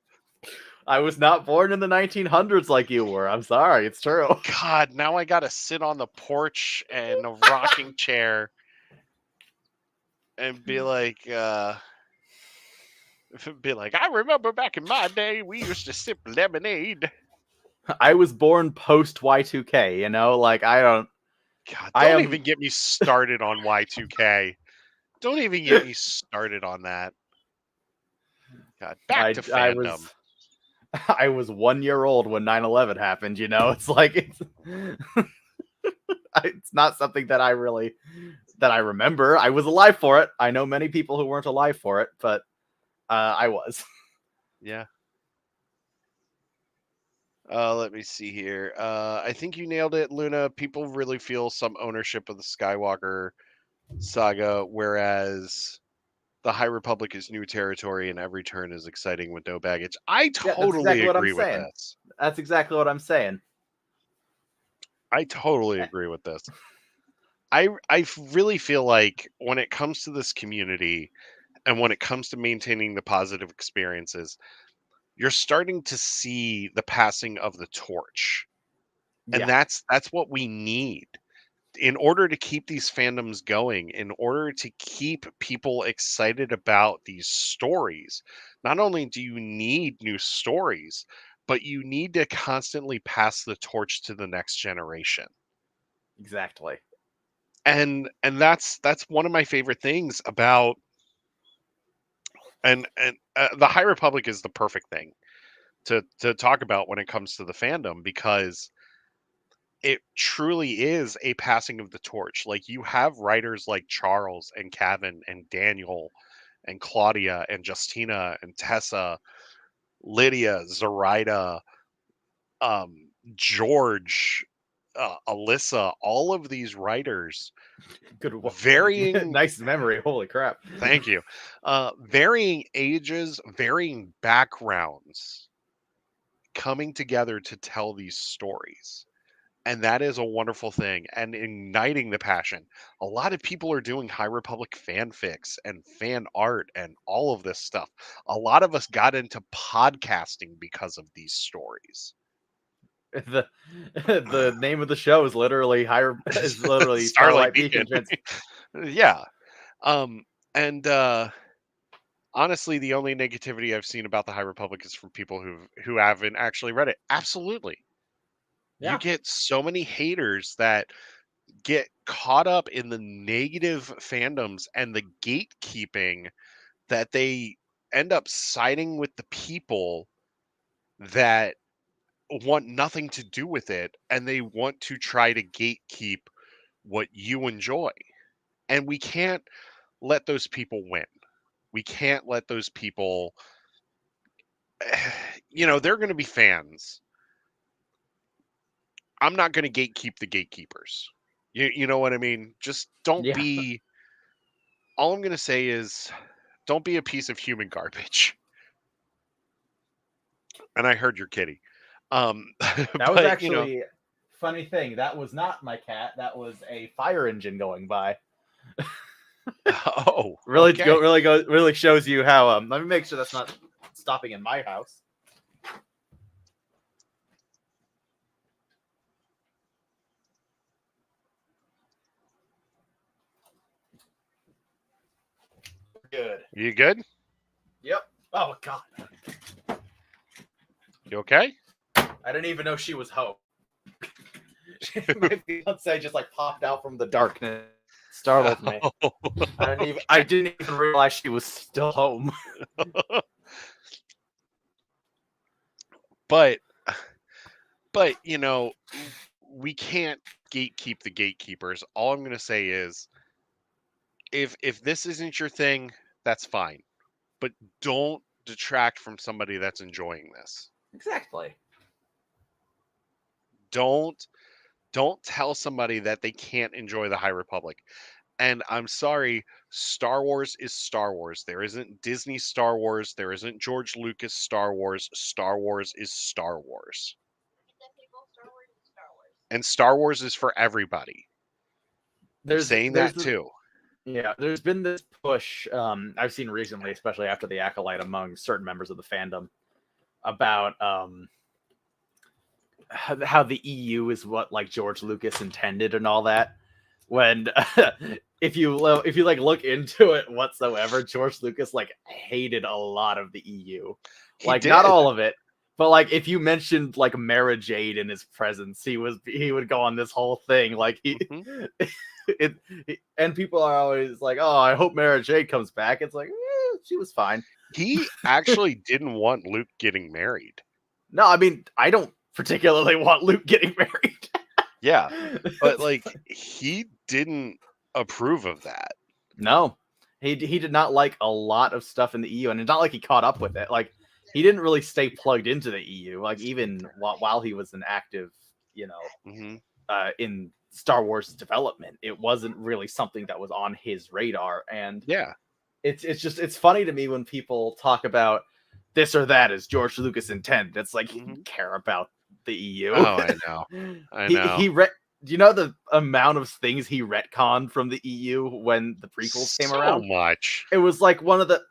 I was not born in the 1900s like you were. I'm sorry, it's true. God, now I gotta sit on the porch and a rocking chair and be like, I remember back in my day, we used to sip lemonade. I was born post Y2K. You know, like I don't. God, I don't have. even get me started on Y2K. Don't even get me started on that. God, back to I fandom. was 1 year old when 9/11 happened. You know, it's like it's not something that I remember. I was alive for it. I know many people who weren't alive for it, but I was. Yeah. Let me see here. I think you nailed it, Luna. People really feel some ownership of the Skywalker saga, whereas the High Republic is new territory and every turn is exciting with no baggage. I Yeah, that's totally exactly what I'm agree with saying. this. That's exactly what I'm saying. I totally agree with this. I really feel like when it comes to this community and when it comes to maintaining the positive experiences, you're starting to see the passing of the torch. And Yeah, that's what we need in order to keep these fandoms going, in order to keep people excited about these stories. Not only do you need new stories, but you need to constantly pass the torch to the next generation. exactly. And that's one of my favorite things about and the High Republic is the perfect thing to talk about when it comes to the fandom because it truly is a passing of the torch. Like you have writers like Charles and Kevin and Daniel and Claudia and Justina and Tessa, Lydia, Zoraida, George, Alyssa, all of these writers, Good one. varying, Nice memory. Holy crap. thank you, varying ages, varying backgrounds, coming together to tell these stories. And that is a wonderful thing and igniting the passion. A lot of people are doing High Republic fanfics and fan art and all of this stuff. A lot of us got into podcasting because of these stories. The name of the show is literally Starlight Starlight Beacon. Beacon. Yeah. Um and honestly the only negativity I've seen about the High Republic is from people who haven't actually read it. Absolutely. You Yeah, get so many haters that get caught up in the negative fandoms and the gatekeeping that they end up siding with the people that want nothing to do with it and they want to try to gatekeep what you enjoy. And we can't let those people win. We can't let those people they're going to be fans. I'm not going to gatekeep the gatekeepers. You know what I mean? Just don't yeah. be all I'm going to say is don't be a piece of human garbage. And I heard your kitty. That was But actually funny thing. That was not my cat. That was a fire engine going by. oh, Really okay. really shows you how. Let me make sure that's not stopping in my house. Good. You good? Yep. Oh god. You okay? I didn't even know she was home. My fiance just like popped out from the darkness, startled me. Oh, I didn't even realize she was still home. but but we can't gatekeep the gatekeepers. All I'm going to say is if this isn't your thing, that's fine. But don't detract from somebody that's enjoying this. Exactly. don't tell somebody that they can't enjoy the High Republic. And I'm sorry, Star Wars is Star Wars. There isn't Disney Star Wars. There isn't George Lucas Star Wars. Star Wars is Star Wars. And Star Wars is for everybody. I'm saying that too. Yeah, there's been this push I've seen recently, especially after the Acolyte, among certain members of the fandom about how the EU is what like George Lucas intended and all that. When if you like look into it whatsoever, George Lucas like hated a lot of the EU, He like did. not all of it, but like if you mentioned like Mara Jade in his presence, he would go on this whole thing like he. And people are always like, "Oh, I hope Mara Jade comes back." It's like, she was fine. He actually didn't want Luke getting married. No, I mean, I don't particularly want Luke getting married. Yeah, but like he didn't approve of that. No, he did not like a lot of stuff in the EU, and it's not like he caught up with it. Like he didn't really stay plugged into the EU. Like even while he was an active, in Star Wars development, it wasn't really something that was on his radar. And yeah, it's funny to me when people talk about this or that as George Lucas intended. It's like he didn't care about the EU. Oh, I know. I know. Do you know the amount of things he retconned from the EU when the prequels came around? So much. It was like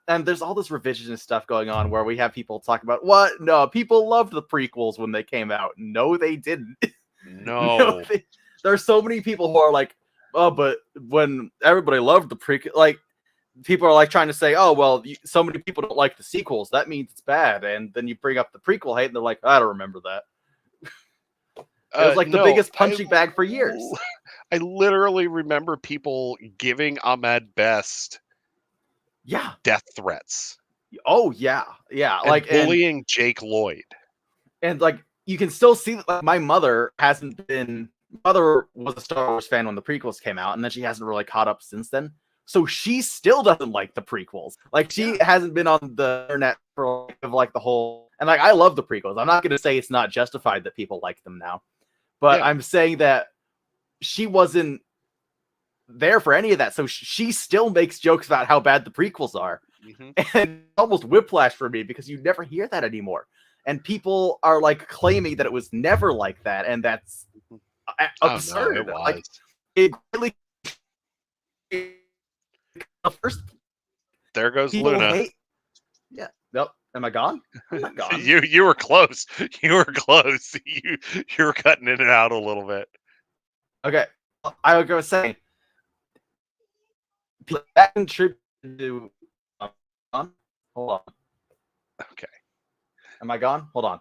and there's all this revisionist stuff going on where we have people talk about what? No, people loved the prequels when they came out. No, they didn't. No. There are so many people who are like, oh, but when everybody loved the prequel, like people are like trying to say, oh, well, so many people don't like the sequels. That means it's bad. And then you bring up the prequel hate and they're like, I don't remember that. It was like the biggest punching bag for years. I literally remember people giving Ahmed Best death threats. Oh, yeah. Yeah. And like bullying Jake Lloyd. And like you can still see that like, my mother was a Star Wars fan when the prequels came out, and then she hasn't really caught up since then. So she still doesn't like the prequels. Like she hasn't been on the internet for like the whole. And like I love the prequels. I'm not going to say it's not justified that people like them now, but I'm saying that she wasn't there for any of that. So she still makes jokes about how bad the prequels are, and almost whiplash for me because you never hear that anymore. And people are like claiming that it was never like that, and that's absurd. No, it was. Like it really. First, there goes Luna. Yeah. Nope. Am I gone? I'm not gone. You were close. You were close. You were cutting in and out a little bit. Okay. I was going to say that contributed to. Hold on. Okay. Am I gone? Hold on.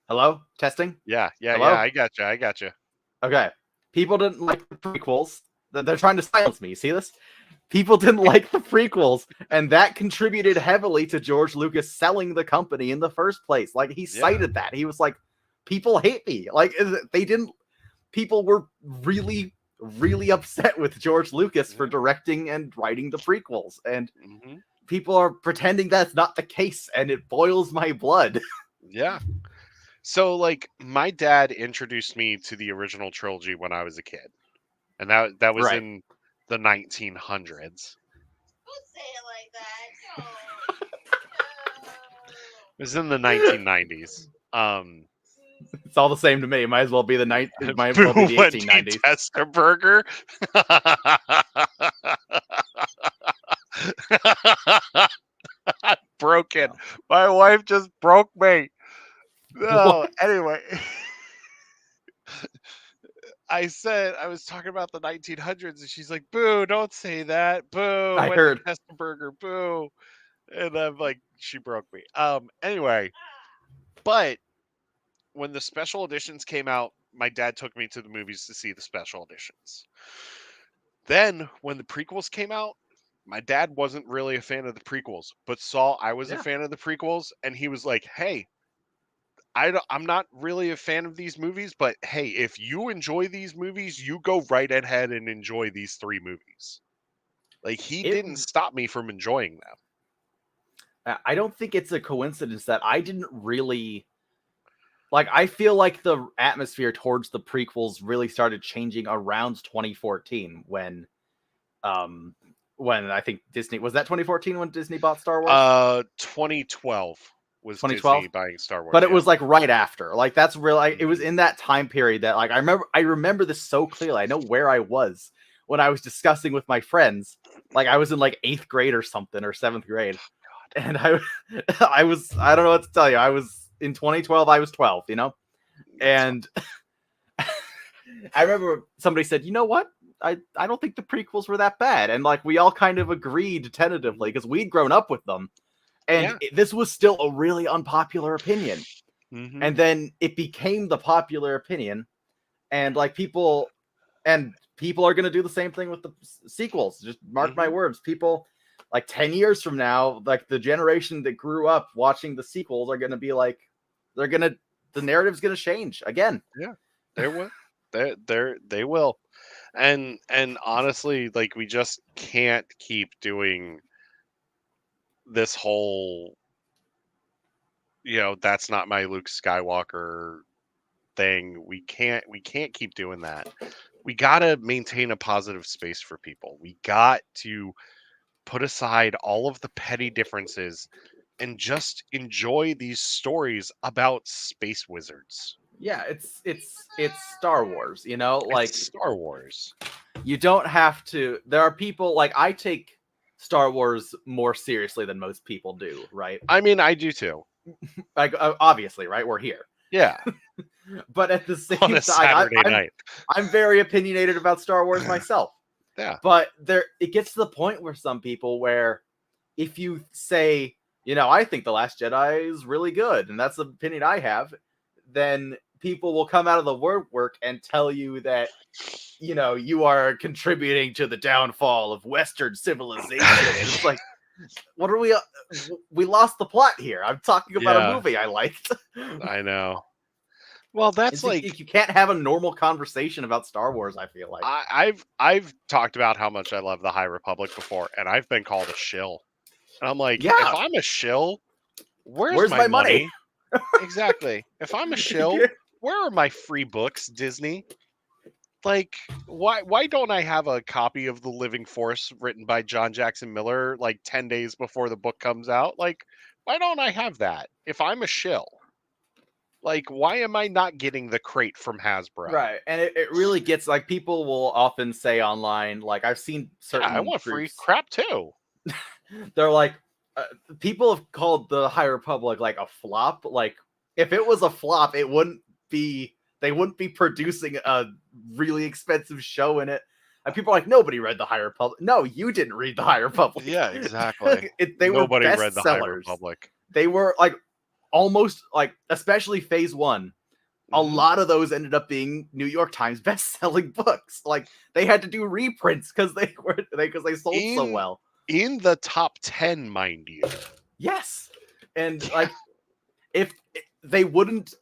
Hello? Testing? Yeah. Hello? Yeah. I got you. Okay. People didn't like the prequels. They're trying to silence me. You see this? People didn't like the prequels, and that contributed heavily to George Lucas selling the company in the first place. Like, he cited that. He was like, people hate me. Like, people were really, really upset with George Lucas for directing and writing the prequels. And people are pretending that's not the case, and it boils my blood. Yeah. So, like, my dad introduced me to the original trilogy when I was a kid. And that was in the 1900s. Don't say it like that. No. It was in the 1990s. It's all the same to me. It might as well be the 1890s. Testerberger. Broken. No. My wife just broke me. No, anyway. I was talking about the 1900s, and she's like, "Boo! Don't say that. Boo! I heard Testerberger. Boo!" And I'm like, she broke me. Anyway, but when the special editions came out, my dad took me to the movies to see the special editions. Then, when the prequels came out, my dad wasn't really a fan of the prequels, but saw I was a fan of the prequels, and he was like, "Hey, I'm not really a fan of these movies, but hey, if you enjoy these movies, you go right ahead and enjoy these 3 movies." Like, he didn't stop me from enjoying them. I don't think it's a coincidence that I didn't really like I feel like the atmosphere towards the prequels really started changing around 2014 when I think Disney was that 2014 when Disney bought Star Wars. 2012 was 2012, Disney buying Star Wars. but it Yeah. was like right after. Like that's real. Like it was Mhm. in that time period that like I remember this so clearly. I know where I was when I was discussing with my friends. Like I was in like 8th grade or something or 7th grade, and I don't know what to tell you. I was in 2012. I was 12. And I remember somebody said, "You know what? I don't think the prequels were that bad," and like we all kind of agreed tentatively because we'd grown up with them, and Yeah. this was still a really unpopular opinion. Mhm. And then it became the popular opinion, and like people are going to do the same thing with the sequels. Just mark my Mhm. words. People like 10 years from now, like the generation that grew up watching the sequels are going to be like the narrative's going to change again. Yeah. They will. They will. And honestly, like we just can't keep doing this whole, that's not my Luke Skywalker thing. We can't keep doing that. We got to maintain a positive space for people. We got to put aside all of the petty differences and just enjoy these stories about space wizards. Yeah, it's Star Wars, like It's Star Wars. you don't have to. There are people like I take Star Wars more seriously than most people do, right? I mean, I do too. Like obviously, right? We're here. Yeah, But at the on same a time, Saturday night. I'm very opinionated about Star Wars myself. Yeah. But it gets to the point where some people where if you say, I think The Last Jedi is really good, and that's the opinion I have, then people will come out of the woodwork and tell you that, you are contributing to the downfall of Western civilization. And it's like, what are we lost the plot here. I'm talking about a Yeah. movie I liked. I know. Well, that's like You can't have a normal conversation about Star Wars, I feel like. I've talked about how much I love the High Republic before, and I've been called a shill. And I'm like, if Yeah. I'm a shill, where's Where's my my money? money? Exactly. If I'm a shill, where are my free books, Disney? Like, why don't I have a copy of The Living Force written by John Jackson Miller like 10 days before the book comes out? Like, why don't I have that if I'm a shill? Like, why am I not getting the crate from Hasbro? Right. And it really gets like people will often say online, like I've seen Yeah, I certain want free groups, crap too. they're like, people have called the High Republic like a flop. Like if it was a flop, they wouldn't be producing a really expensive show in it. And people are like, nobody read the High Republic. No, you didn't read the High Republic. Yeah, exactly. They Nobody were read the High bestsellers. Republic. They were like almost like, especially phase 1. A Mhm. lot of those ended up being New York Times best-selling books. Like they had to do reprints because they sold so well. In the top 10, mind you. Yes, and like if they wouldn't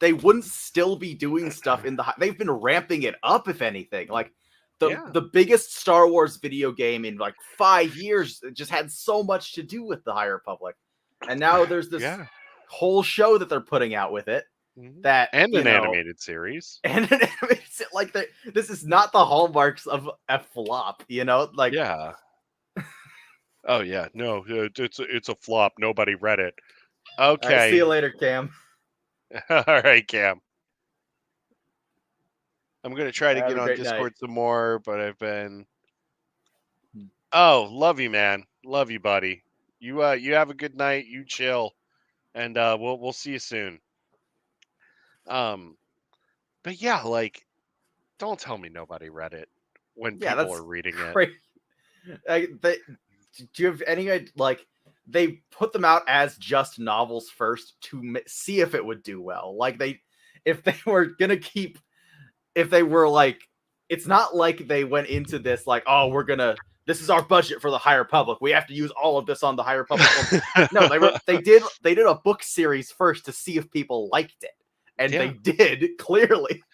still be doing stuff in they've been ramping it up, if anything. Like the biggest Star Wars video game in like 5 years just had so much to do with the High Republic, and now there's this whole show that they're putting out with it. That and an animated series, and like this is not the hallmarks of a flop, like oh yeah, no, it's a flop. Nobody read it. Okay, right, see you later, Cam. All right, Cam. I'm gonna try to Have get a on great Discord night. some more, but I've been. Oh, love you, man. Love you, buddy. You have a good night. You chill, and we'll see you soon. But yeah, like, don't tell me nobody read it when Yeah, people that's are reading it. great. Do you have any like they put them out as just novels first to see if it would do well? Like if they were gonna keep, if they were like, it's not like they went into this like, oh, this is our budget for the High Republic. We have to use all of this on the High Republic. No, they did a book series first to see if people liked it, and they did clearly.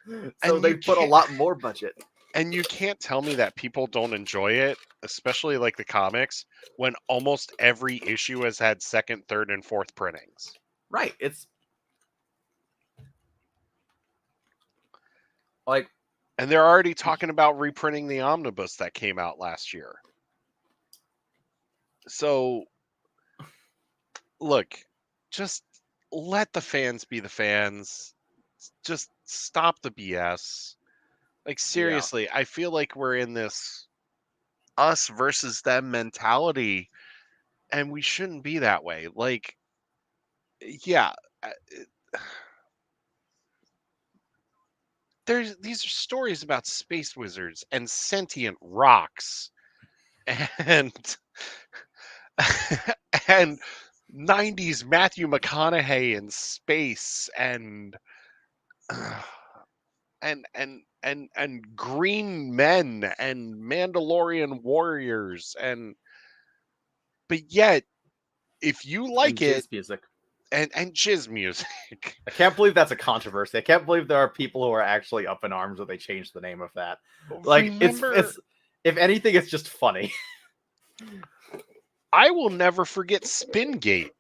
So they put a lot more budget. And you can't tell me that people don't enjoy it, especially like the comics, when almost every issue has had second, third, and fourth printings. Right. It's Like, And they're already talking about reprinting the omnibus that came out last year. So, look, just let the fans be the fans. Just stop the BS. Like, yeah, seriously, I feel like we're in this us versus them mentality, and we shouldn't be that way. Like, yeah, uh, these are stories about space wizards and sentient rocks and and 90s Matthew McConaughey in space and and green men and Mandalorian warriors but yet if you and like it jizz music. and jizz music. I can't believe that's a controversy. I can't believe there are people who are actually up in arms that they changed the name of that. Like, Remember, it's if anything, it's just funny. I will never forget Spingate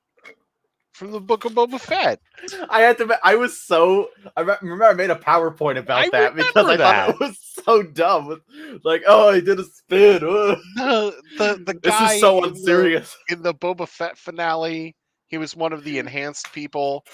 from the Book of Boba Fett. I had to. I was so. Remember I made a PowerPoint about I that because remember I thought that. it was so dumb. Like, oh, he did a spin. The This guy is so in unserious. in the Boba Fett finale, he was one of the enhanced people.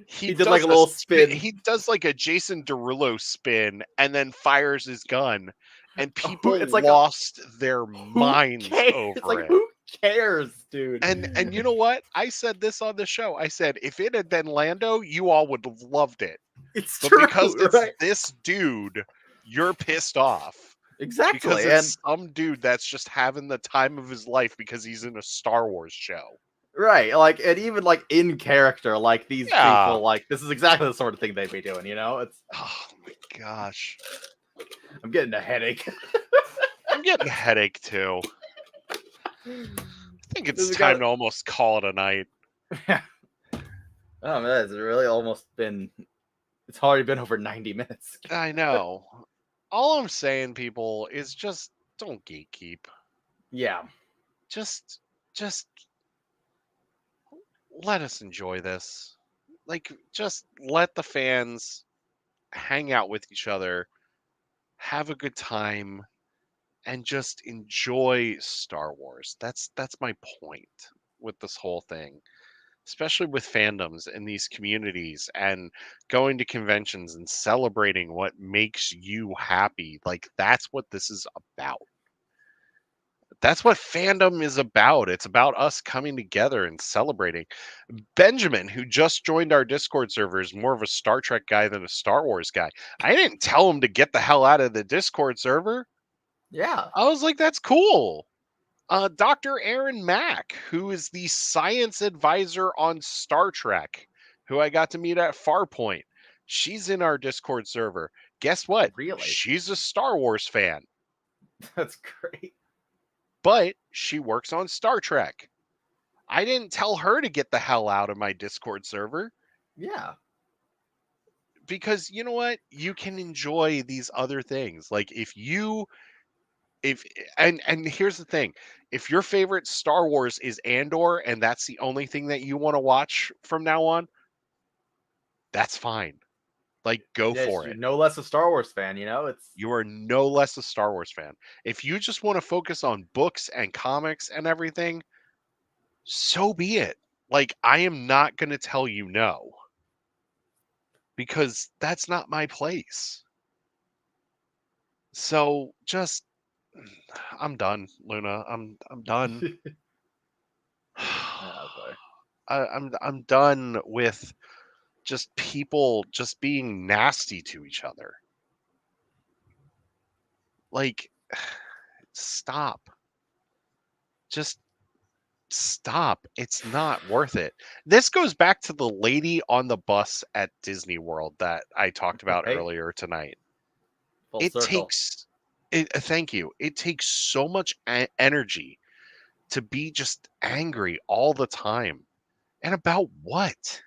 He did like a little spin. He does like a Jason Derulo spin and then fires his gun, and people It's like lost their who minds cares? over It's like, it. who cares, dude? And you know what? I said this on the show. I said if it had been Lando, you all would have loved it. It's But true, because it's right? this dude, you're pissed off. Exactly, Because and it's some dude that's just having the time of his life because he's in a Star Wars show. right, like, and even like in character, like these Yeah. people, like this is exactly the sort of thing they'd be doing. You know, it's. Oh my gosh. I'm getting a headache. I'm getting a headache too. I think it's This is time got- to almost call it a night. Oh man, it's really almost been. It's already been over 90 minutes. I know. All I'm saying, people, is just don't gatekeep. Yeah, Just let us enjoy this. Like, just let the fans hang out with each other, have a good time, and just enjoy Star Wars. That's my point with this whole thing. Especially with fandoms and these communities and going to conventions and celebrating what makes you happy. Like that's what this is about. That's what fandom is about. It's about us coming together and celebrating. Benjamin, who just joined our Discord server, is more of a Star Trek guy than a Star Wars guy. I didn't tell him to get the hell out of the Discord server. yeah. I was like, that's cool. Dr. Aaron Mack, who is the science advisor on Star Trek, who I got to meet at Farpoint. She's in our Discord server. Guess what? Really? She's a Star Wars fan, That's great. but she works on Star Trek. I didn't tell her to get the hell out of my Discord server Yeah. because you know what? You can enjoy these other things. Like if and here's the thing, if your favorite Star Wars is Andor and that's the only thing that you want to watch from now on, that's fine. Like go Yes, for you're it. no less a Star Wars fan, you know? It's You are no less a Star Wars fan. If you just want to focus on books and comics and everything, so be it. Like I am not going to tell you no because that's not my place. So just I'm done, Luna. I'm done. sorry. I'm done with just people just being nasty to each other. Like, stop. Just stop. It's not worth it. This goes back to the lady on the bus at Disney World that I talked about Right. earlier tonight. Full It circle. takes thank you. It takes so much energy to be just angry all the time. And about what?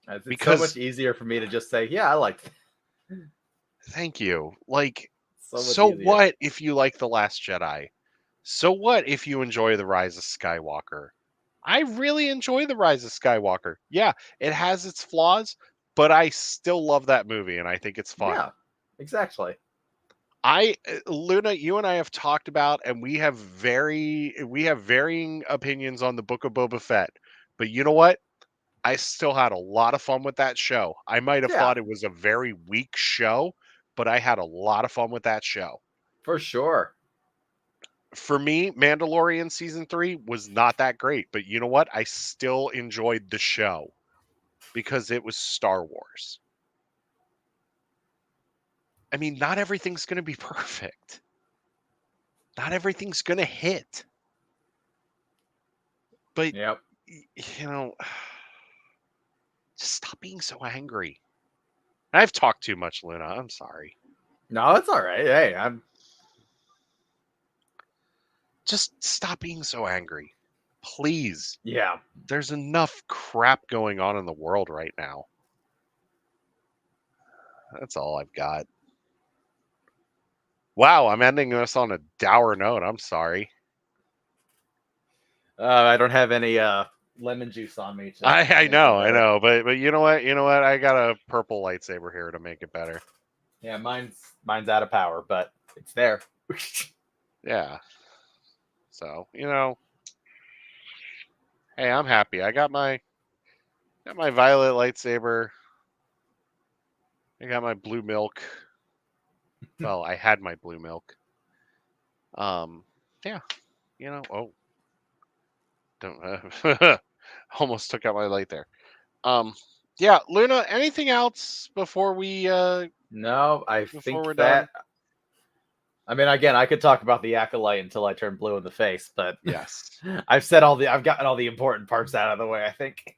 It's so Because much easier for me to just say, yeah, I liked it. thank you. Like So much so easier. what if you like The Last Jedi? So what if you enjoy The Rise of Skywalker? I really enjoy The Rise of Skywalker. Yeah, it has its flaws, but I still love that movie, and I think it's fun. Yeah, exactly. Luna, you and I have talked about, and we have varying opinions on the Book of Boba Fett. But you know what? I still had a lot of fun with that show. I might have Yeah. thought it was a very weak show, but I had a lot of fun with that show. For sure. For me, Mandalorian season 3 was not that great, but you know what? I still enjoyed the show because it was Star Wars. I mean, not everything's going to be perfect. Not everything's going to hit. But, Yep. you know, just stop being so angry. I've talked too much, Luna. I'm sorry. No, it's all right. Hey, I'm. Just stop being so angry. Please. Yeah. There's enough crap going on in the world right now. That's all I've got. Wow, I'm ending this on a dour note. I'm sorry. I don't have any lemon juice on me. I know, but you know what? I got a purple lightsaber here to make it better. Yeah, mine's out of power, but it's there. Yeah. So, hey, I'm happy. I got my violet lightsaber. I got my blue milk. Well, I had my blue milk. Yeah. Oh. Don't almost took out my light there. Yeah, Luna, anything else before we No, I before think we're that. done? I mean, again, I could talk about the Acolyte until I turn blue in the face, but Yes. I've gotten all the important parts out of the way, I think.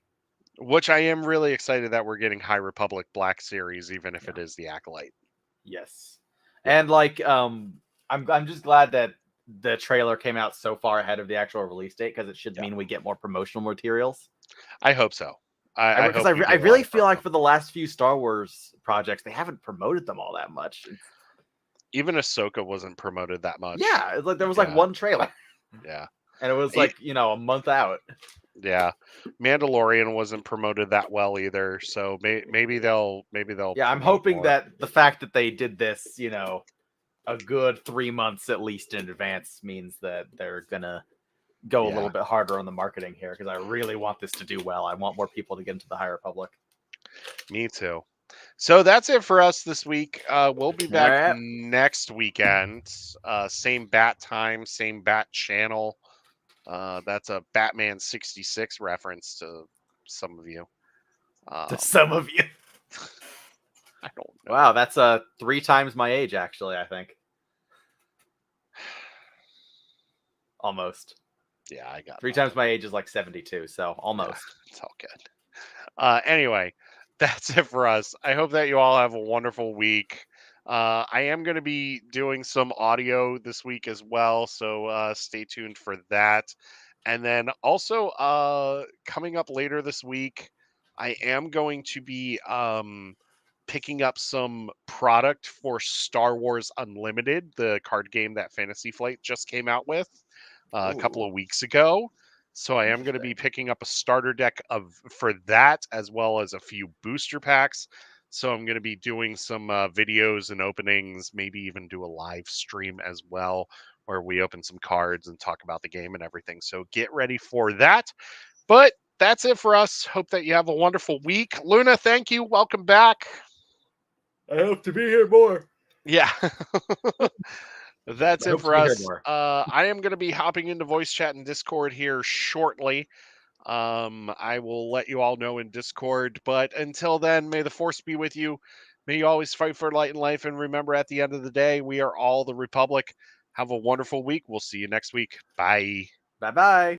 Which I am really excited that we're getting High Republic Black Series, even if it is the Acolyte. Yes. Yeah. And I'm just glad that the trailer came out so far ahead of the actual release date, because it should mean we get more promotional materials. I hope so. I really feel like for the last few Star Wars projects, they haven't promoted them all that much. Even Ahsoka wasn't promoted that much. Yeah, it's like there was like one trailer. Yeah. And it was like, a month out. Yeah. Mandalorian wasn't promoted that well either, so maybe they'll Yeah, I'm hoping that the fact that they did this, a good 3 months at least in advance means that they're gonna go a little bit harder on the marketing here, because I really want this to do well. I want more people to get into the High Republic. Me too. So that's it for us this week. We'll be back Alright. next weekend. Same bat time, same bat channel. That's a Batman 66 reference to some of you. To some of you. I don't know. Wow, that's 3 times my age, actually, I think. Almost. Yeah, I got 3 times my age is like 72, so almost. Yeah, it's all good. Anyway, that's it for us. I hope that you all have a wonderful week. I am going to be doing some audio this week as well, so stay tuned for that. And then also coming up later this week, I am going to be picking up some product for Star Wars Unlimited, the card game that Fantasy Flight just came out with a couple of weeks ago. So I am going to be picking up a starter deck for that, as well as a few booster packs. So I'm going to be doing some videos and openings, maybe even do a live stream as well, where we open some cards and talk about the game and everything. So get ready for that. But that's it for us. Hope that you have a wonderful week. Luna, thank you. Welcome back. I hope to be here more. Yeah. That's it for us. I am going to be hopping into voice chat and Discord here shortly. I will let you all know in Discord. But until then, may the Force be with you. May you always fight for light and life. And remember, at the end of the day, we are all the Republic. Have a wonderful week. We'll see you next week. Bye. Bye-bye.